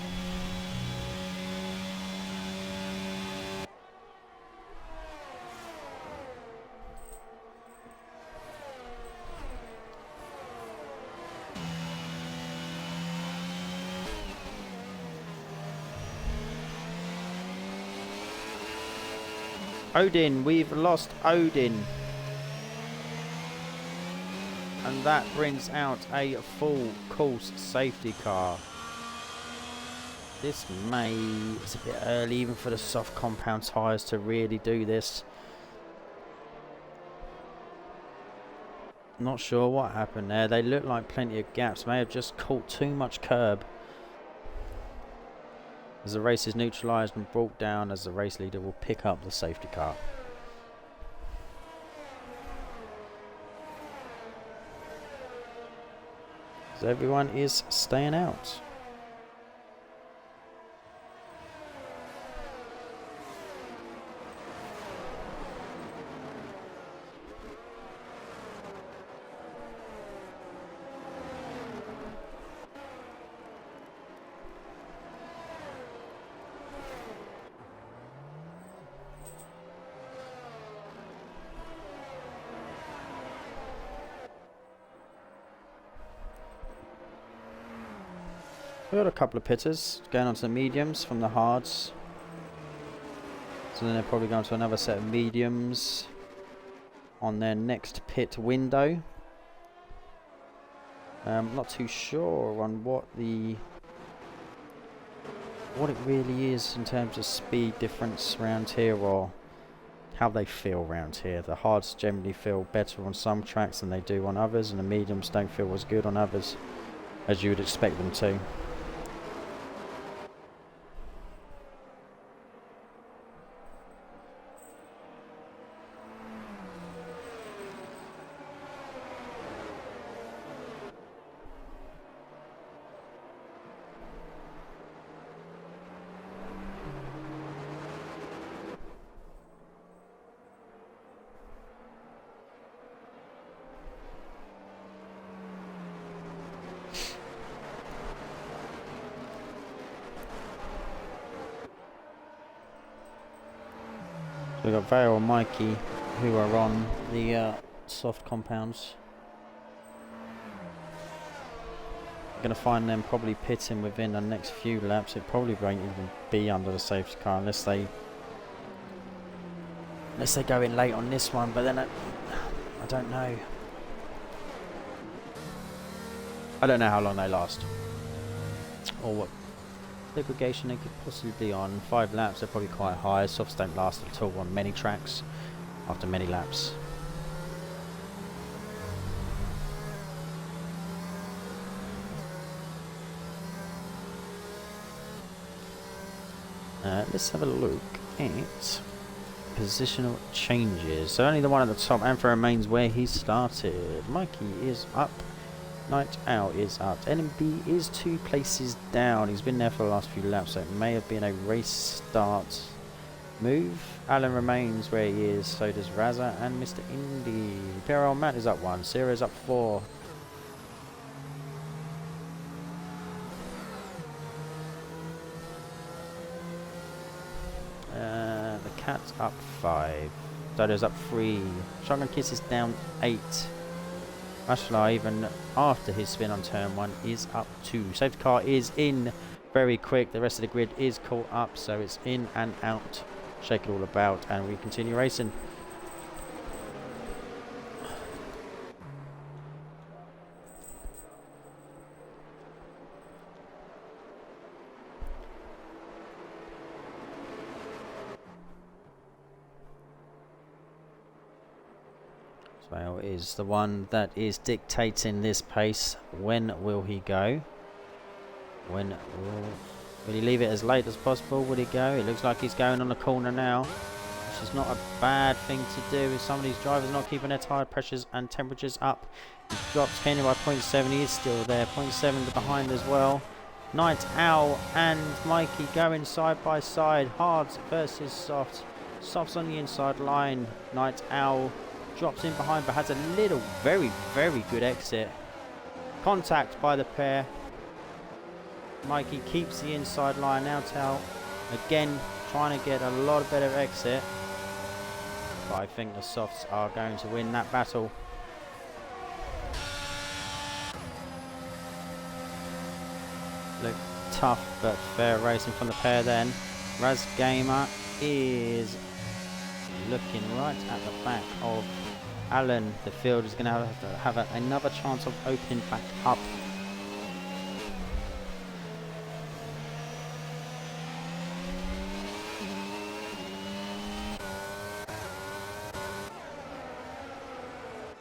Odin, we've lost Odin. And that brings out a full course safety car. It's a bit early even for the soft compound tyres to really do this. Not sure what happened there. They look like plenty of gaps. May have just caught too much curb. As the race is neutralised and brought down, as the race leader will pick up the safety car. So everyone is staying out. We've got a couple of pitters going on to the mediums from the hards. So then they're probably going to another set of mediums on their next pit window. Not too sure on what it really is in terms of speed difference around here, or how they feel around here. The hards generally feel better on some tracks than they do on others, and the mediums don't feel as good on others as you would expect them to. So we've got Vale and Mikey who are on the soft compounds. Going to find them probably pitting within the next few laps. It probably won't even be under the safety car unless they go in late on this one, but then I don't know. I don't know how long they last or what degradation they could possibly be on. 5 laps, they're probably quite high. Softs don't last at all on many tracks after many laps. Let's have a look at positional changes. So only the one at the top, Anthony remains where he started. Mikey is up. Night Owl is up. NMB is 2 places down. He's been there for the last few laps, so it may have been a race start move. Alan remains where he is, so does Raza and Mr. Indy. Peril Matt is up 1. Sarah is up 4. The Cat's up 5. Dodo's up 3. Shotgun Kiss is down 8. Ashlar, even after his spin on turn 1, is up 2. Safety car is in very quick. The rest of the grid is caught up, so it's in and out. Shake it all about, and we continue racing. Vale is the one that is dictating this pace. When will he go? Will he leave it as late as possible? Will he go? It looks like he's going on the corner now, which is not a bad thing to do with some of these drivers not keeping their tyre pressures and temperatures up. He drops Kenya by 0.7. He is still there. 0.7 behind as well. Night Owl and Mikey going side by side. Hards versus soft. Soft's on the inside line. Night Owl drops in behind, but has a little, very, very good exit. Contact by the pair. Mikey keeps the inside line out. Again, trying to get a lot better exit. But I think the softs are going to win that battle. Look tough, but fair racing from the pair then. Raz Gamer is looking right at the back of Alan. The field is going to have another chance of opening back up.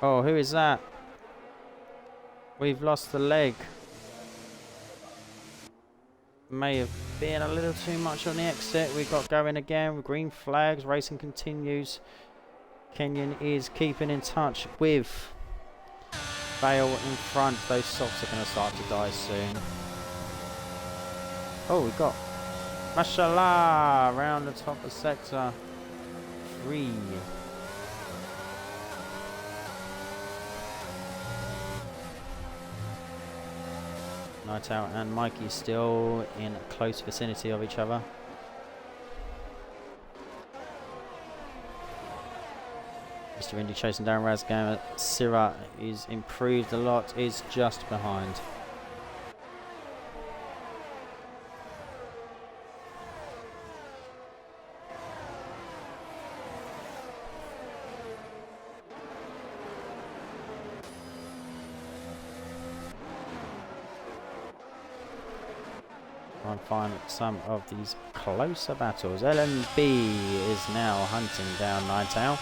Oh, who is that? We've lost the leg. May have been a little too much on the exit. We got going again with green flags. Racing continues. Kenyon is keeping in touch with Vale in front. Those softs are going to start to die soon. Oh, we got Mashallah around the top of sector 3. Night Out and Mikey still in close vicinity of each other. Mr. Indy chasing down Razgamer. Syrah is improved a lot, is just behind. Try and find some of these closer battles. LMB is now hunting down Night Owl.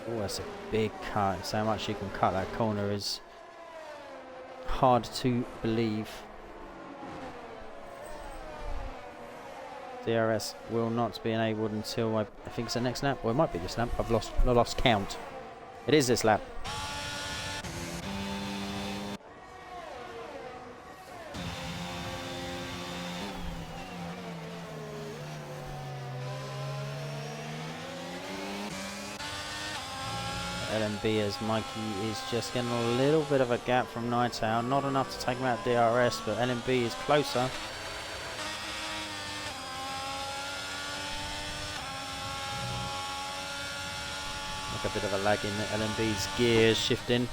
Oh, that's a big cut. So much you can cut that corner is hard to believe. DRS will not be enabled until I think it's the next lap. Well, it might be this lap. I've lost count. It is this lap. LMB as Mikey is just getting a little bit of a gap from Night Owl. Not enough to take him out DRS, but LMB is closer. Like a bit of a lag in LMB's gears shifting.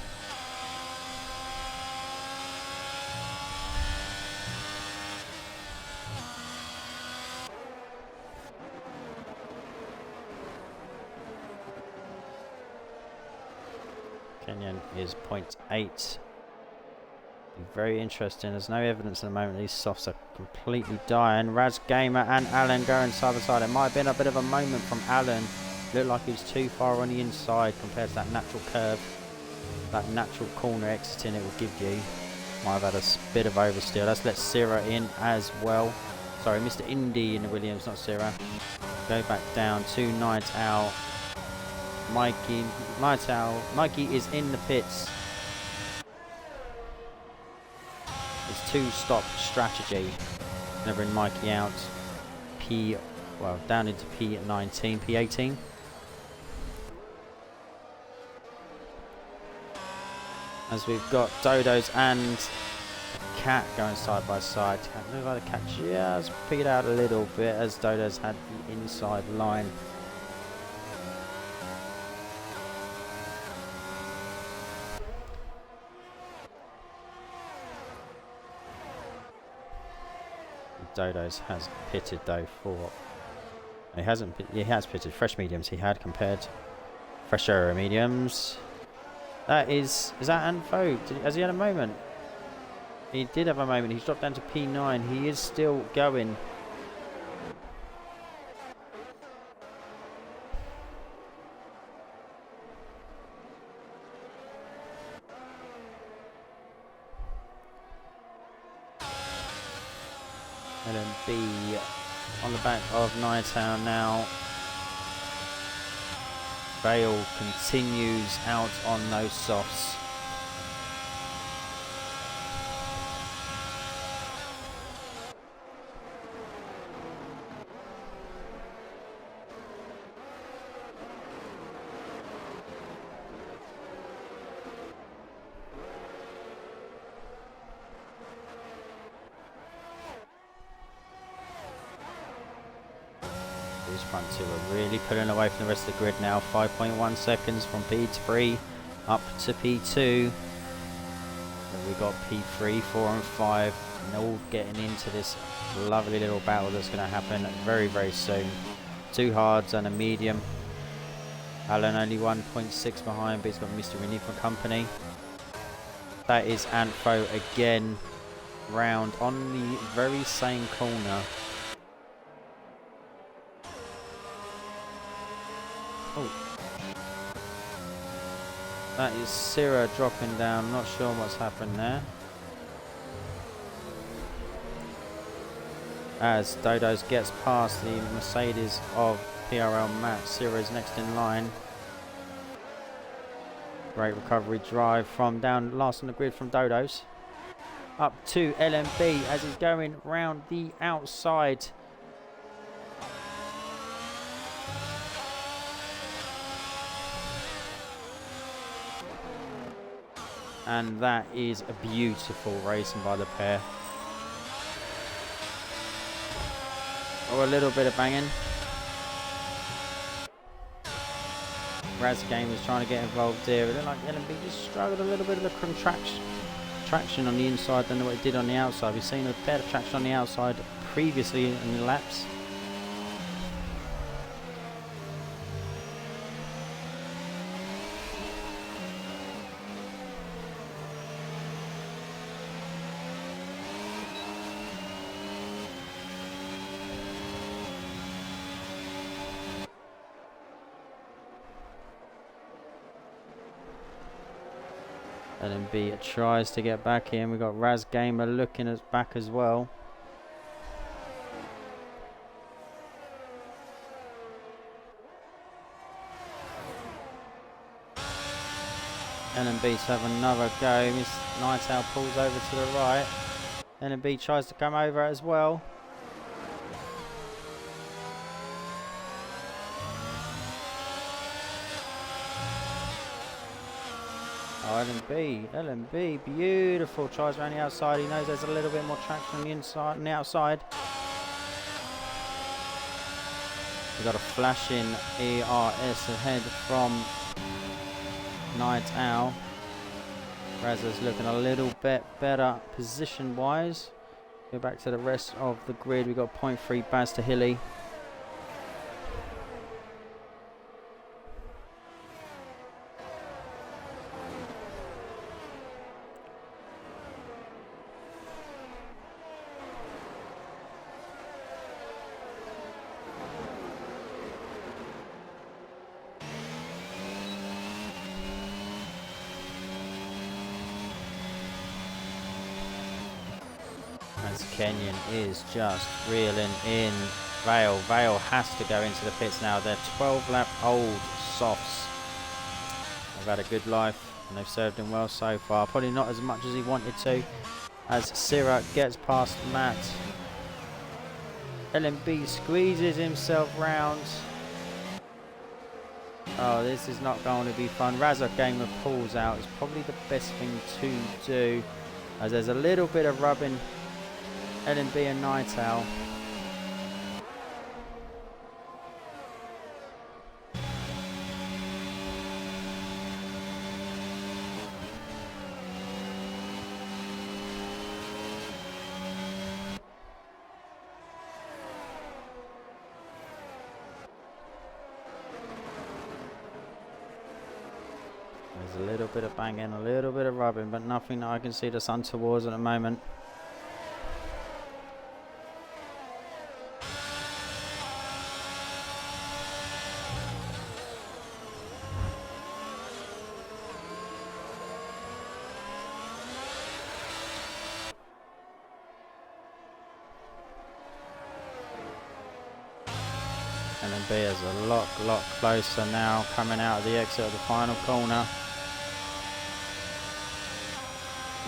Kenyan is 0.8. Very interesting. There's no evidence at the moment these softs are completely dying. Raz Gamer and Alan going side by side. It might have been a bit of a moment from Alan. Looked like he was too far on the inside compared to that natural curve. That natural corner exiting it will give you. Might have had a bit of oversteer. Let's let Sierra in as well. Sorry, Mr. Indy in the Williams, not Sierra. Go back down to Night Owl. Mikey is in the pits. It's two-stop strategy. Gonna bring Mikey out. Down into P19, P18. As we've got Dodos and Cat going side by side. Looks like the Cat just peed out a little bit as Dodos had the inside line. Dodos has pitted though for. He hasn't. He has pitted fresh mediums. He had compared fresher mediums. That is that Anfo? Has he had a moment? He did have a moment. He's dropped down to P9. He is still going. LMB on the back of Night Owl now. Bale continues out on those softs. These front two are really pulling away from the rest of the grid now. 5.1 seconds from P3 up to P2. Then we've got P3, 4 and 5. And they're all getting into this lovely little battle that's going to happen very, very soon. 2 hards and a medium. Alan only 1.6 behind, but he's got Mr. Renifra company. That is Anfo again. Round on the very same corner. Oh. That is Sierra dropping down. Not sure what's happened there. As Dodos gets past the Mercedes of PRL Matt, Sierra is next in line. Great recovery drive from down last on the grid from Dodos. Up to LMB as he's going round the outside. And that is a beautiful racing by the pair. Oh, a little bit of banging. Raz Game was trying to get involved here. It looked like LMB just struggled a little bit of the traction on the inside than what it did on the outside. We've seen a better traction on the outside previously in the laps. LMB tries to get back in. We've got Raz Gamer looking at back as well. LMB to have another go. Miss Night Owl pulls over to the right. LMB tries to come over as well. Oh, LMB, beautiful. Tries around the outside. He knows there's a little bit more traction on the inside and the outside. We've got a flashing ERS ahead from Night Owl. Razza's looking a little bit better position wise. Go back to the rest of the grid. We've got 0.3 Baz to Hilly. As Kenyon is just reeling in Vale. Vale has to go into the pits now. They're 12-lap old softs. They've had a good life and they've served him well so far. Probably not as much as he wanted to. As Syrah gets past Matt. LMB squeezes himself round. Oh, this is not going to be fun. Razza Gamer pulls out. It's probably the best thing to do, as there's a little bit of rubbing LMB and Night Owl. There's a little bit of banging, a little bit of rubbing, but nothing that I can see that's untoward at the moment. LMB is a lot closer now, coming out of the exit of the final corner.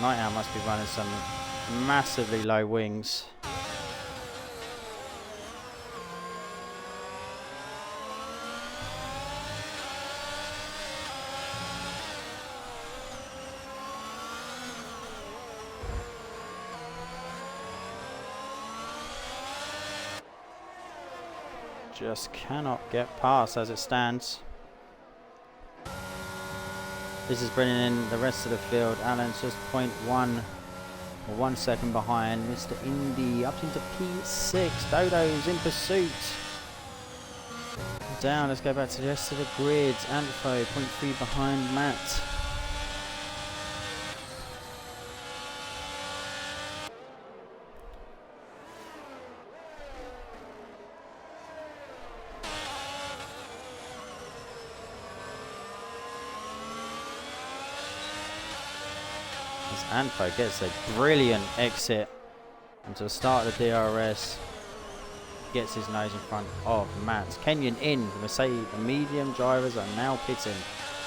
Night Owl must be running some massively low wings. Just cannot get past as it stands. This is bringing in the rest of the field. Alan's just 0.1 or 1 second behind. Mr. Indy up into P6. Dodo's in pursuit. Down, let's go back to the rest of the grid. Antho 0.3 behind Matt. Antho gets a brilliant exit into the start of the DRS. Gets his nose in front of Matt. Kenyon in. The Mercedes, the medium drivers are now pitting.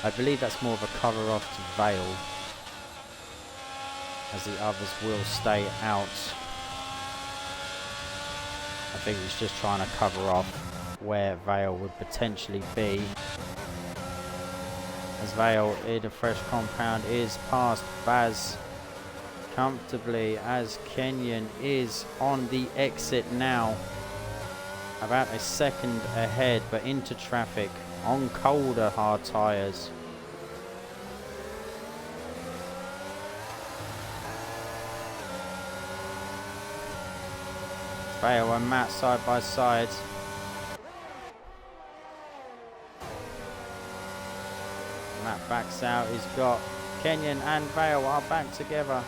I believe that's more of a cover off to Vale, as the others will stay out. I think he's just trying to cover off where Vale would potentially be. As Vale in a fresh compound is past Baz comfortably, as Kenyon is on the exit now, about a second ahead, but into traffic on colder hard tyres. Vale and Matt side by side. Matt backs out. He's got Kenyon and Vale are back together.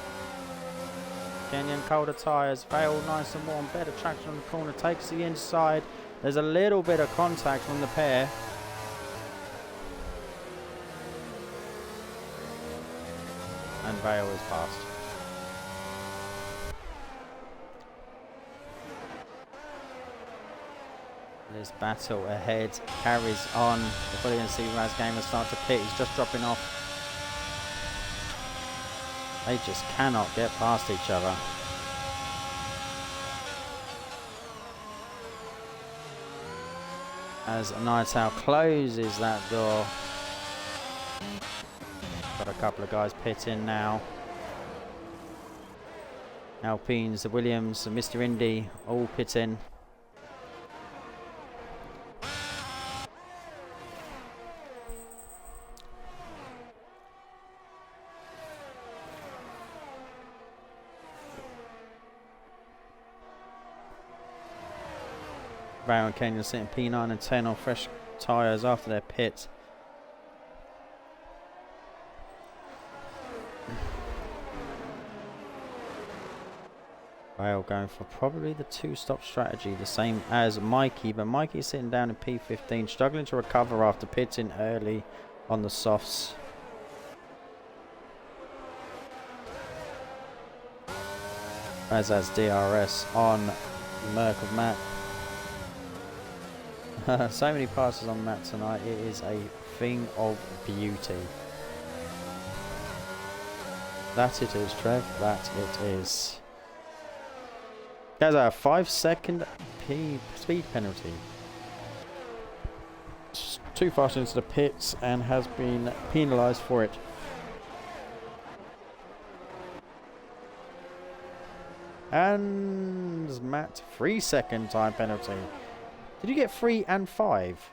Kenyon colder tyres. Vale nice and warm. Better traction on the corner. Takes the inside. There's a little bit of contact from the pair. Vale is passed. This battle ahead carries on. We're probably going to see Raz Gamer start to pit. He's just dropping off. They just cannot get past each other. As Night Owl closes that door. Got a couple of guys pitting now. Alpines, the Williams, and Mr. Indy all pitting. Vale and Kenyon sitting P9 and 10 on fresh tyres after their pit. Vale going for probably the two-stop strategy, the same as Mikey, but Mikey's sitting down in P15, struggling to recover after pitting early on the softs. As DRS on Merc of Matt. So many passes on Matt tonight, it is a thing of beauty. That it is, Trev, that it is. There's a 5-second speed penalty. Too fast into the pits and has been penalised for it. And Matt, 3-second time penalty. Did you get 3 and 5?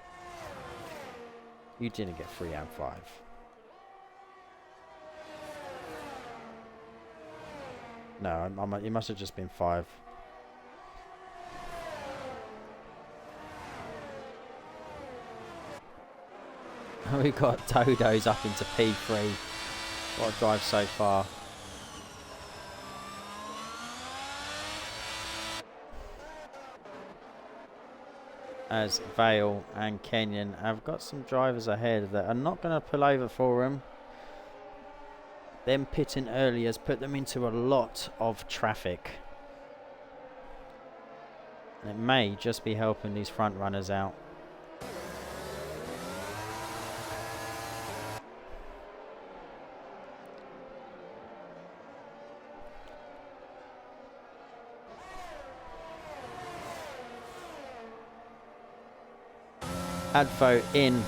You didn't get 3 and 5. No, it must have just been 5. We got Dodos up into P3. What a drive so far. As Vale and Kenyon have got some drivers ahead that are not going to pull over for them. Them pitting early has put them into a lot of traffic. And it may just be helping these front runners out. Advo in.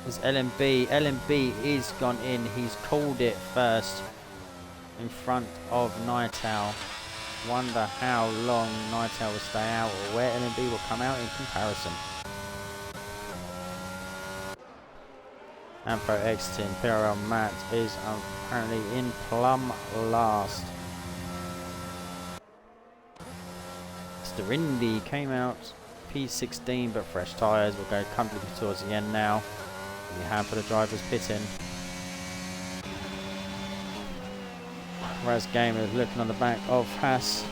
There's LMB. LMB is gone in. He's called it first in front of Night Owl. Wonder how long Night Owl will stay out or where LMB will come out in comparison. Ampro exiting. PRL Matt is apparently in plumb last. Mr. Indy came out P16 but fresh tyres will go comfortably towards the end now. A handful of drivers pitting. Raz Gamer looking on the back of Haas.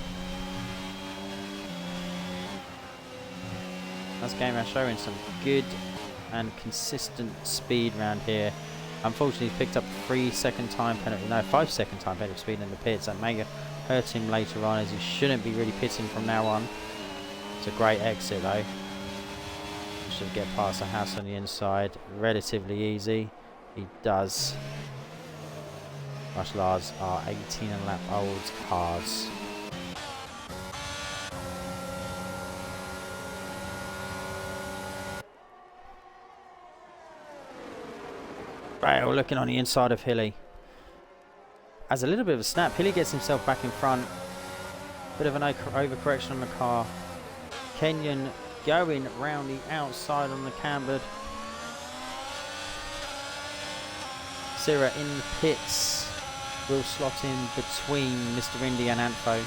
Raz Gamer showing some good and consistent speed around here. Unfortunately he's picked up 3-second time penalty, no 5-second time penalty speed in the pits. That may hurt him later on as he shouldn't be really pitting from now on. It's a great exit though. Should get past the house on the inside relatively easy. He does. Rush Lars are 18 and lap old cars. Vale looking on the inside of Hilly. Has a little bit of a snap. Hilly gets himself back in front. Bit of an overcorrection on the car. Kenyon going round the outside on the cambered. Syrah in the pits. Will slot in between Mr. Indy and Antho.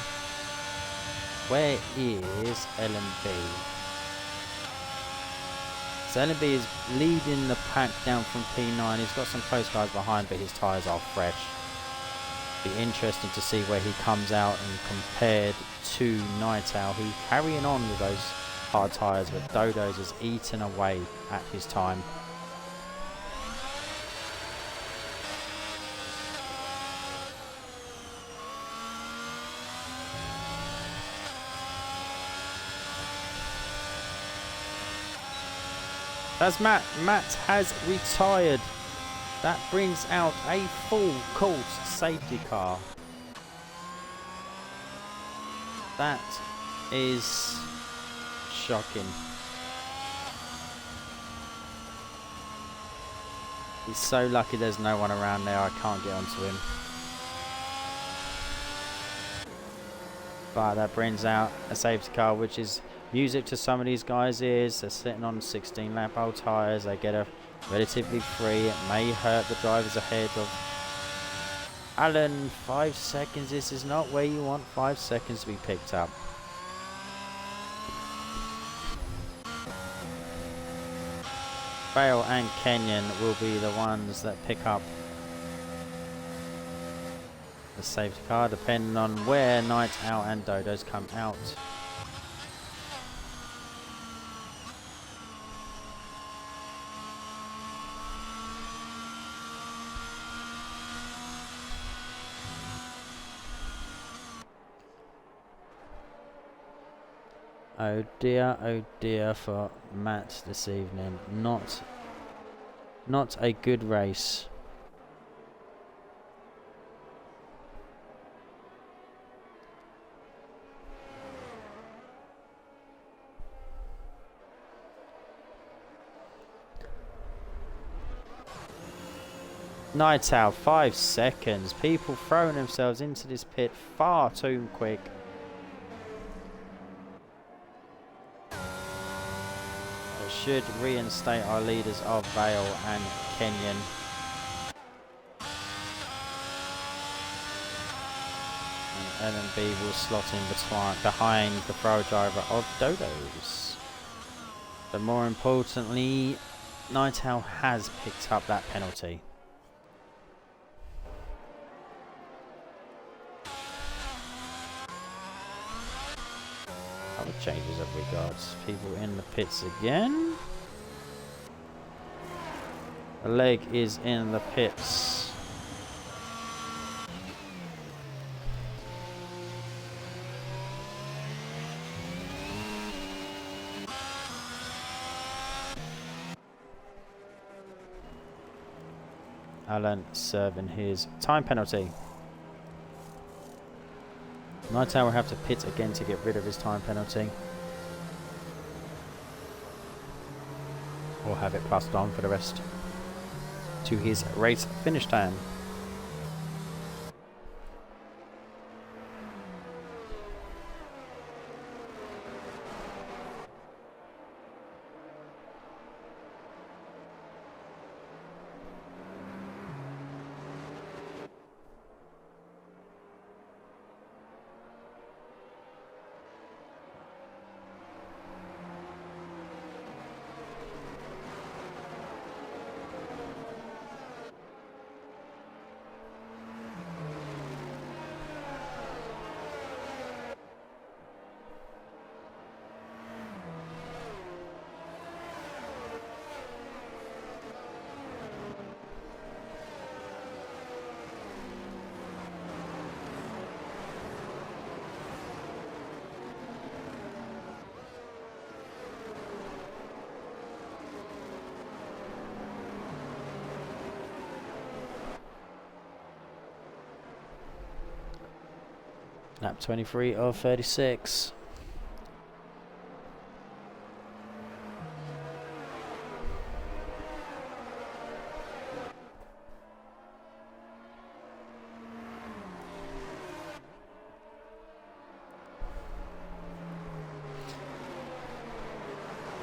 Where is LMB? So LMB is leading the pack down from P9. He's got some close guys behind, but his tyres are fresh. Be interesting to see where he comes out and compared to Night Owl, who's carrying on with those hard tyres, but Dodos has eaten away at his time. as Matt has retired. That brings out a full course safety car. That is shocking. He's so lucky there's no one around there. I can't get onto him. But that brings out a safety car, which is music to some of these guys' ears. They're sitting on 16 lap old tyres. They get a relatively free. It may hurt the drivers ahead of Alan. 5 seconds. This is not where you want 5 seconds to be picked up. Bale and Kenyon will be the ones that pick up the safety car, depending on where Night Owl and Dodos come out. Oh dear for Matt this evening. Not a good race. Night Owl, 5 seconds. People throwing themselves into this pit far too quick. Should reinstate our leaders of Vale and Kenyon. And LNB will slot in behind the throw driver of Dodos. But more importantly, Night Owl has picked up that penalty. Other changes have we got? People in the pits again. The leg is in the pits. Alan serving his time penalty. Night Owl will have to pit again to get rid of his time penalty. Or have it passed on for the rest to his race finish time. Lap 23 of 36.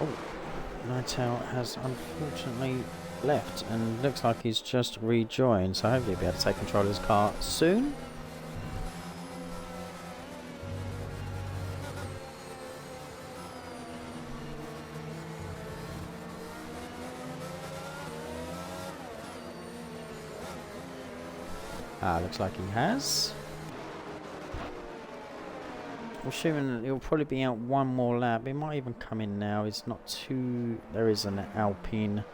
Oh, Night Owl has unfortunately left and looks like he's just rejoined, so hopefully he'll be able to take control of his car soon. Looks like he has. I'm assuming he'll probably be out one more lap. It might even come in now. It's not too... There is an Alpine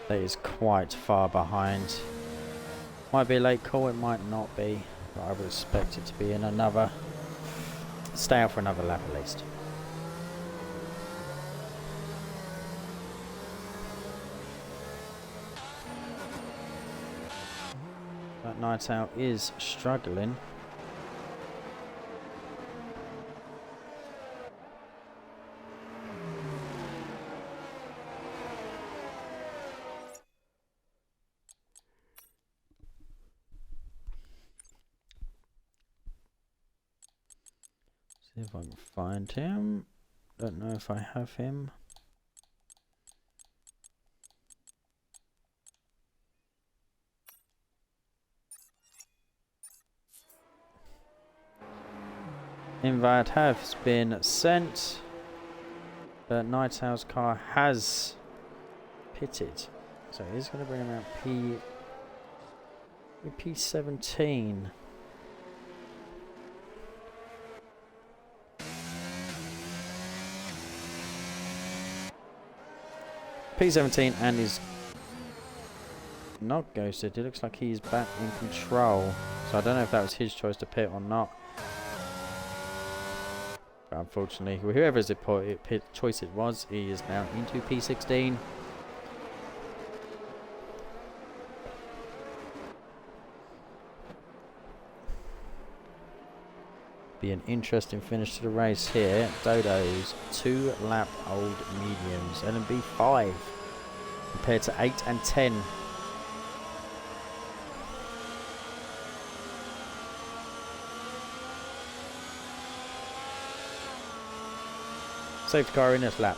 that is quite far behind. Might be a late call, it might not be. But I would expect it to be in another... Stay out for another lap at least. That night out is struggling. See if I can find him. Don't know if I have him. Invite has been sent, but Night Owl's car has pitted, so he's going to bring him out P17. P17, and he's not ghosted. It looks like he's back in control, so I don't know if that was his choice to pit or not. But unfortunately, whoever's choice it was, he is now into P16. Be an interesting finish to the race here. Dodo's 2-lap-old mediums, LMB 5 compared to 8 and 10. Safety car in this lap.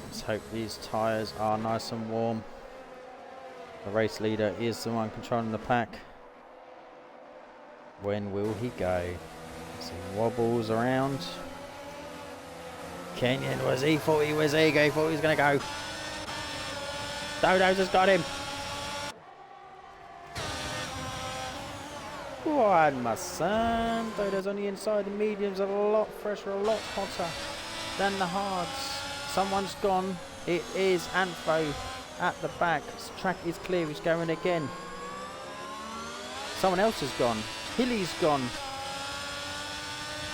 Let's hope these tyres are nice and warm. The race leader is the one controlling the pack. When will he go? Some wobbles around. Kenyon, was he? Thought he was ego. Thought he was going to go. Dodo just got him. Go on, my son. Dodo's on the inside. The mediums are a lot fresher, a lot hotter than the hards. Someone's gone. It is Anfo at the back. This track is clear. He's going again. Someone else has gone. Hilly's gone.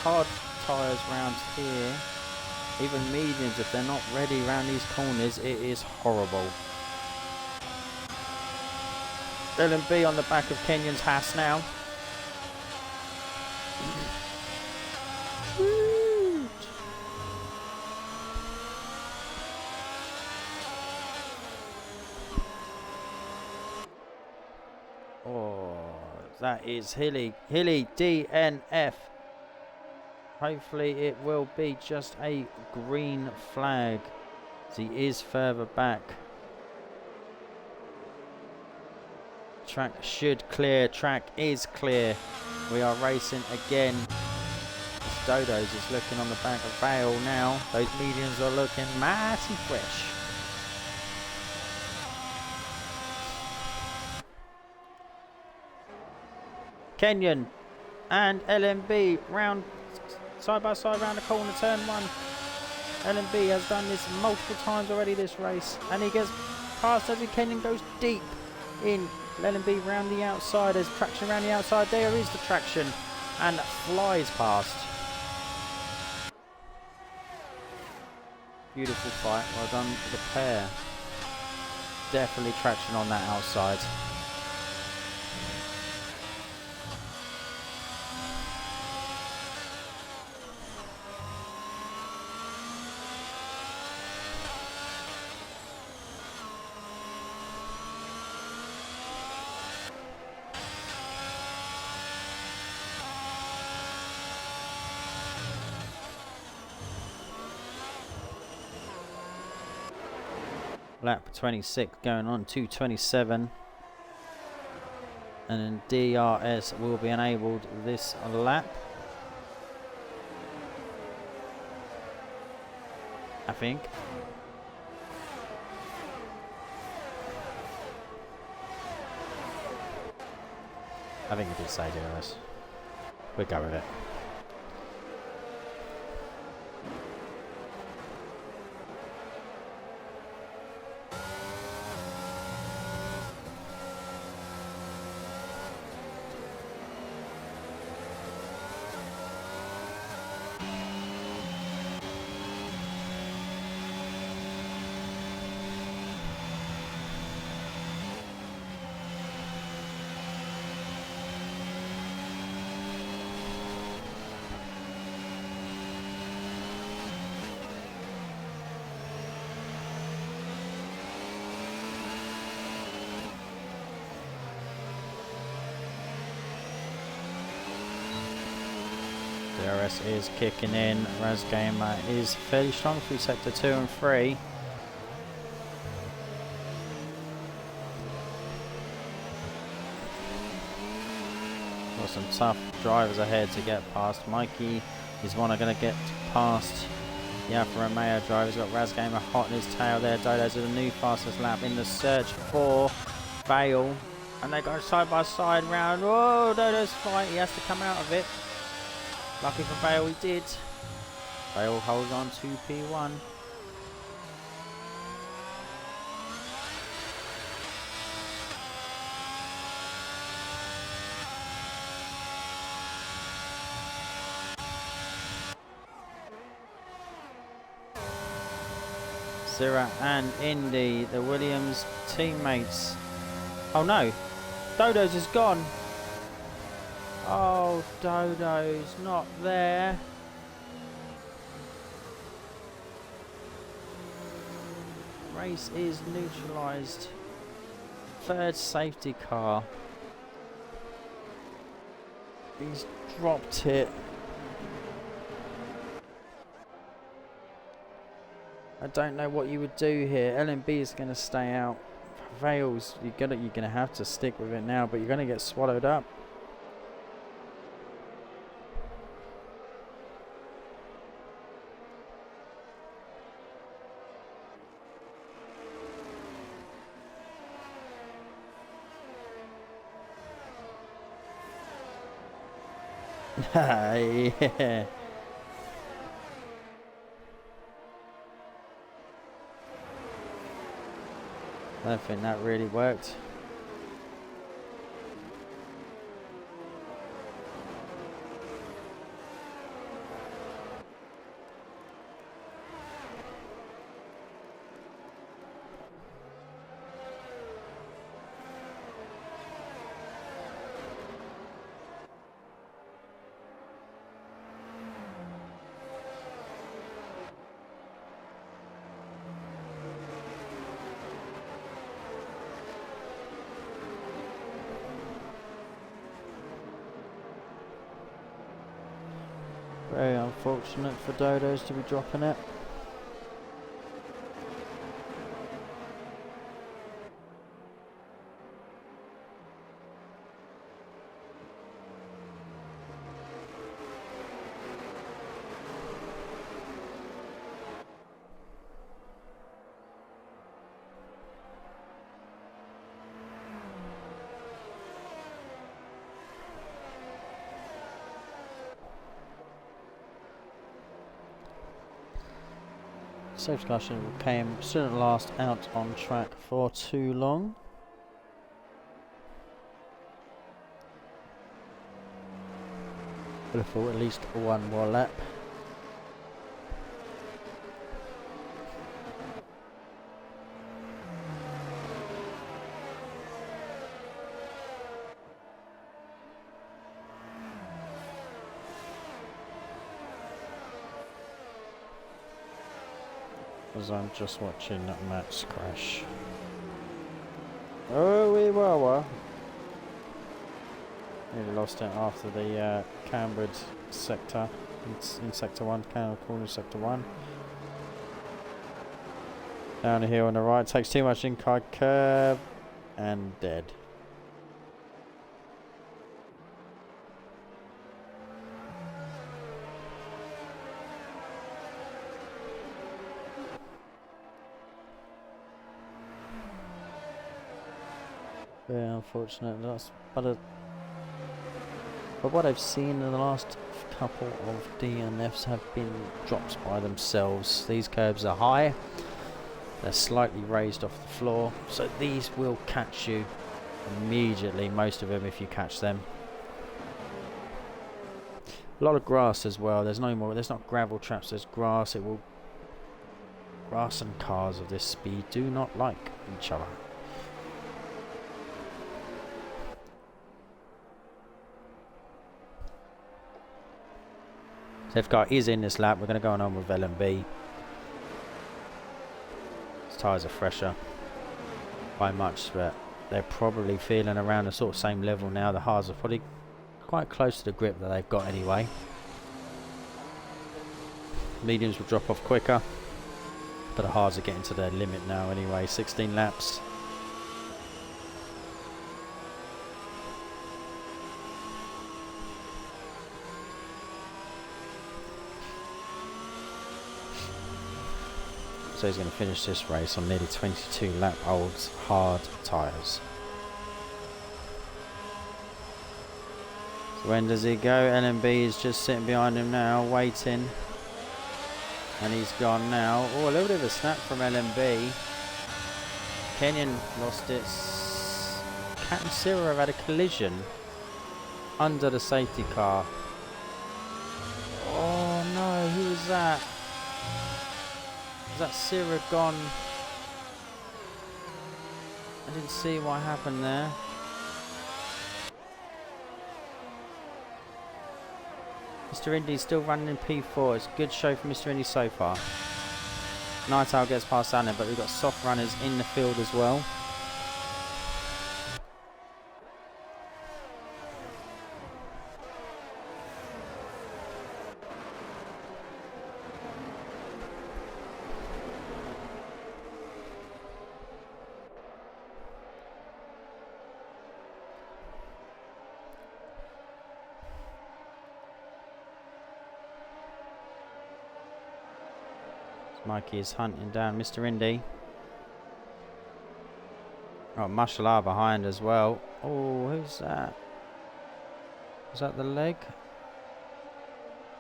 Hard tyres round here. Even mediums, if they're not ready round these corners, it is horrible. L&B on the back of Kenyon's Haas now. That is Hilly. Hilly DNF. Hopefully it will be just a green flag, as he is further back. Track should clear. Track is clear. We are racing again. This Dodo's is looking on the back of Vale now. Those mediums are looking mighty fresh. Kenyon and LMB round side by side round the corner, turn 1. LMB has done this multiple times already this race, and he gets past as Kenyon goes deep in. LMB round the outside, there's traction around the outside, there is the traction, and flies past. Beautiful fight, well done for the pair. Definitely traction on that outside. Lap 26 going on to 27, and then DRS will be enabled this lap. I think. I think it did say DRS. We'll go with it. DRS is kicking in. Razgamer is fairly strong through sector 2 and 3. Got some tough drivers ahead to get past. Mikey is one I'm going to get past. The Alfa Romeo driver. He's got Razgamer hot in his tail there. Dodo's with a new fastest lap in the search for Vale. And they go side by side round. Whoa, Dodo's fight. He has to come out of it. Lucky for Vale, he did. Vale holds on to P1. Zira and Indy, the Williams teammates. Oh no, Dodo's is gone. Oh, Dodo's not there. Race is neutralised. Third safety car. He's dropped it. I don't know what you would do here. LMB is going to stay out. Vales, you're gonna have to stick with it now, but you're going to get swallowed up. Yeah. I don't think that really worked. Very unfortunate for Dodo's to be dropping it. Safety car shouldn't last out on track for too long. Would have thought at least one more lap. As I'm just watching Max crash. Oh, we were. Nearly lost it after the cambered sector in sector 1, corner sector 1. Down the hill on the right, takes too much in-car curb and dead. Very unfortunate. But what I've seen in the last couple of DNFs have been drops by themselves. These curbs are high. They're slightly raised off the floor, so these will catch you immediately. Most of them, if you catch them. A lot of grass as well. There's not gravel traps. There's grass. Grass and cars of this speed do not like each other. Safety car is in this lap. We're going to go on with LMB. His tyres are fresher by much, but they're probably feeling around the sort of same level now. The hards are probably quite close to the grip that they've got anyway. Mediums will drop off quicker, but the hards are getting to their limit now anyway. 16 laps. So he's going to finish this race on nearly 22 lap olds hard tyres. So when does he go? LMB is just sitting behind him now, waiting. And he's gone now. Oh, a little bit of a snap from LMB. Kenyon lost it. Cat and Cyril have had a collision under the safety car. Oh no, who was that? Was that Cyril gone? I didn't see what happened there. Mr. Indy's still running in P4. It's a good show for Mr. Indy so far. Night Owl gets past Anna, but we've got soft runners in the field as well. Mikey is hunting down Mr. Indy. Oh, Mashallah behind as well. Oh, who's that? Is that the leg?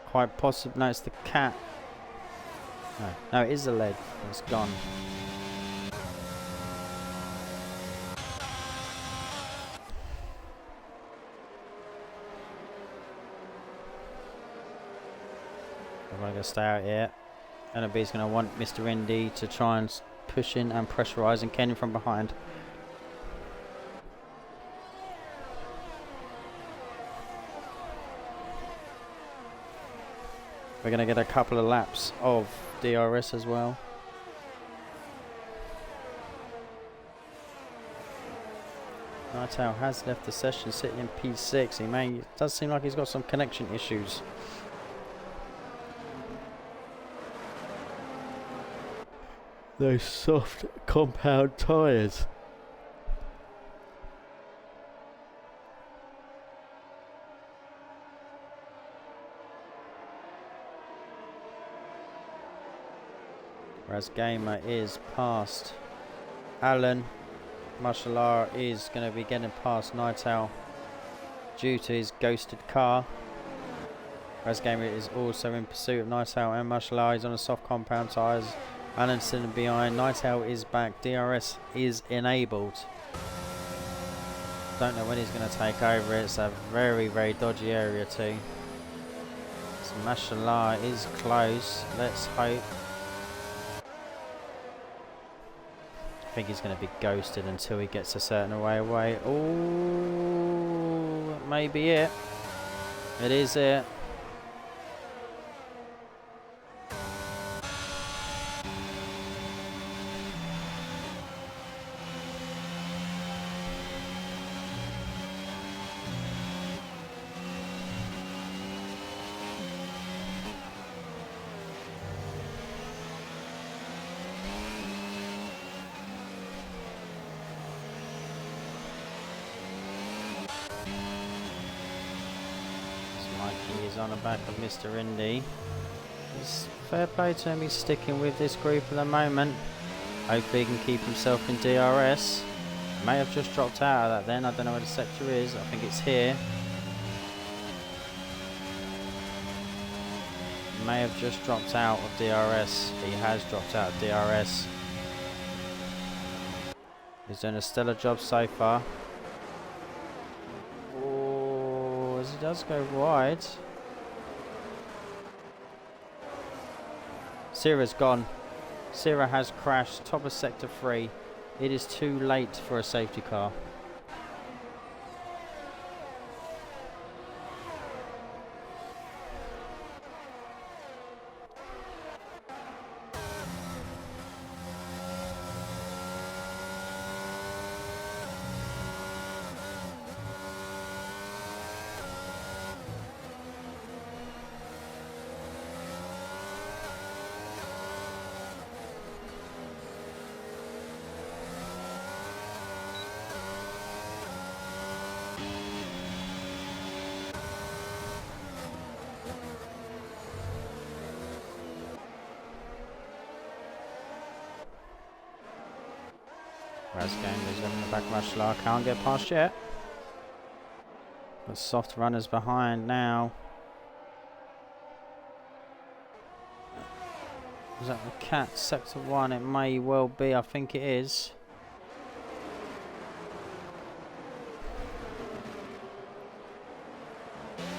Quite possible. No, it's the cat. No, it is the leg. It's gone. I'm going to stay out here. LMB's going to want Mr. Indy to try and push in and pressurise, and Kenyon from behind. We're going to get a couple of laps of DRS as well. Night Owl has left the session sitting in P6. It does seem like he's got some connection issues. Those soft compound tyres. Whereas Gamer is past Alan. Mashallah is going to be getting past Night Owl due to his ghosted car. Whereas Gamer is also in pursuit of Night Owl and Mashallah. He's on a soft compound tyres. Alan sitting behind. Night Owl is back. DRS is enabled. Don't know when he's going to take over. It's a very, very dodgy area too. So Mashallah is close. Let's hope. I think he's going to be ghosted until he gets a certain way away. Oh, that may be it. It is it. Mikey is on the back of Mr. Indy. It's fair play to him, he's sticking with this group at the moment. Hopefully he can keep himself in DRS. May have just dropped out of that then, I don't know where the sector is, I think it's here. May have just dropped out of DRS, he has dropped out of DRS. He's doing a stellar job so far. He does go wide. Sierra's gone. Sierra has crashed top of sector 3. It is too late for a safety car. Razgan is in the back of Ashlar. Can't get past yet. Got soft runners behind now. Is that the Cat Sector 1? It may well be. I think it is.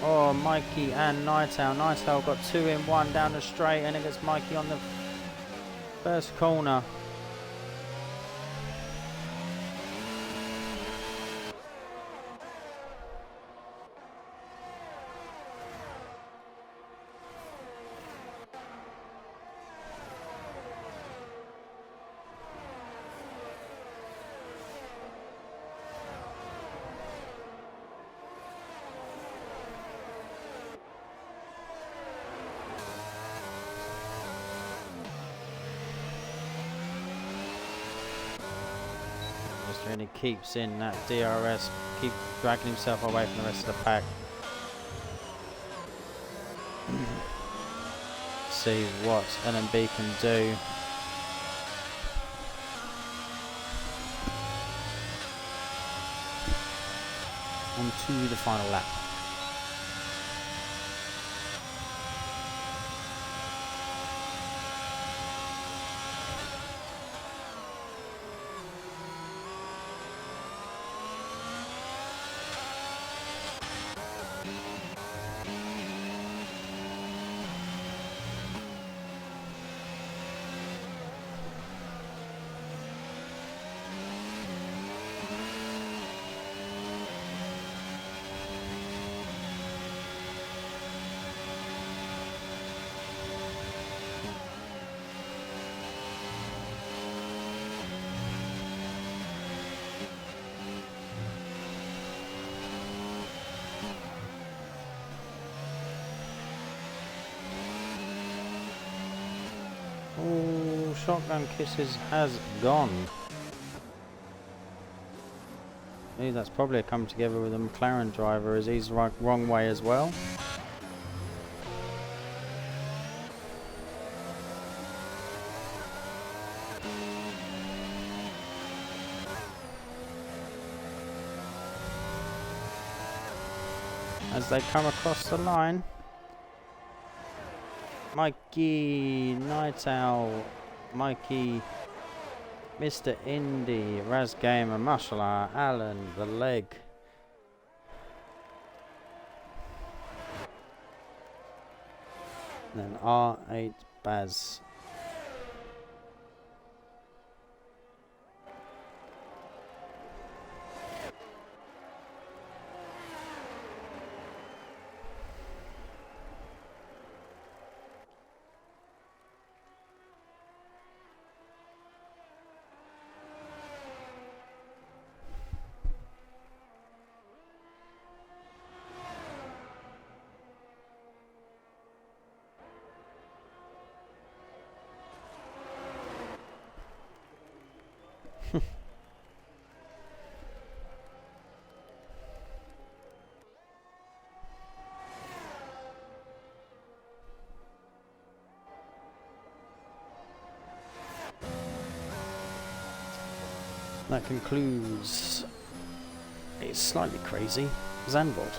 Oh, Mikey and Night Owl. Night Owl got 2 in 1 down the straight, and it gets Mikey on the first corner. And he keeps in that DRS, keep dragging himself away from the rest of the pack. See what LMB can do. On to the final lap. Oh, Shotgun Kisses has gone. Hey, that's probably come together with the McLaren driver as he's wrong way as well. As they come across the line. Mikey, Night Owl, Mikey, Mr. Indy, Raz Gamer, Mashallah, Alan, The Leg. And then R8 Baz. That concludes a slightly crazy Zandvoort.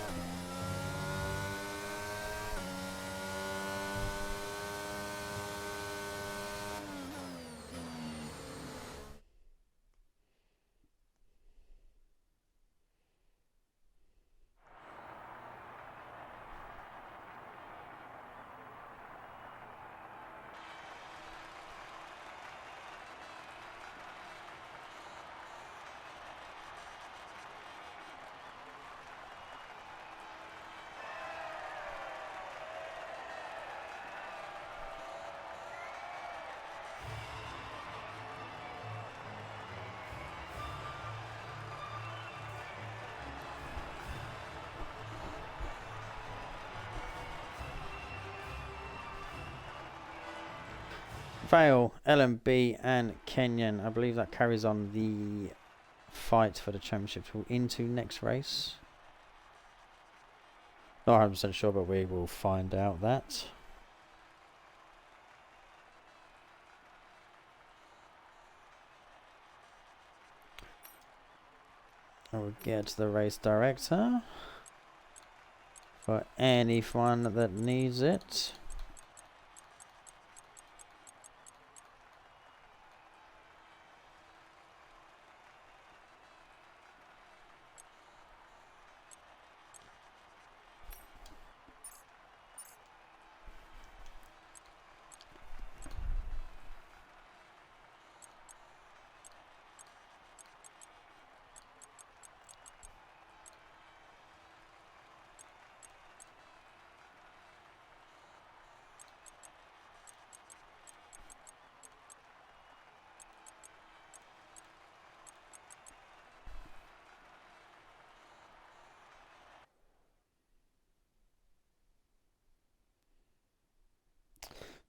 Vale, LMB and Kenyan. I believe that carries on the fight for the championship into next race. Not 100% sure, but we will find out that. I will get the race director for anyone that needs it.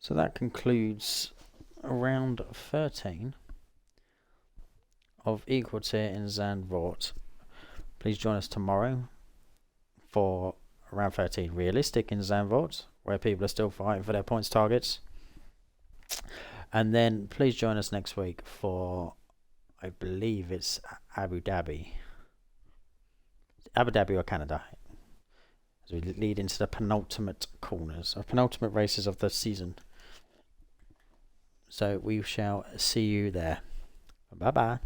So that concludes round 13 of Equal Tier in Zandvoort. Please join us tomorrow for round 13 Realistic in Zandvoort, where people are still fighting for their points targets. And then please join us next week for, I believe it's Abu Dhabi or Canada, as we lead into the penultimate corners, or penultimate races of the season. So we shall see you there. Bye bye.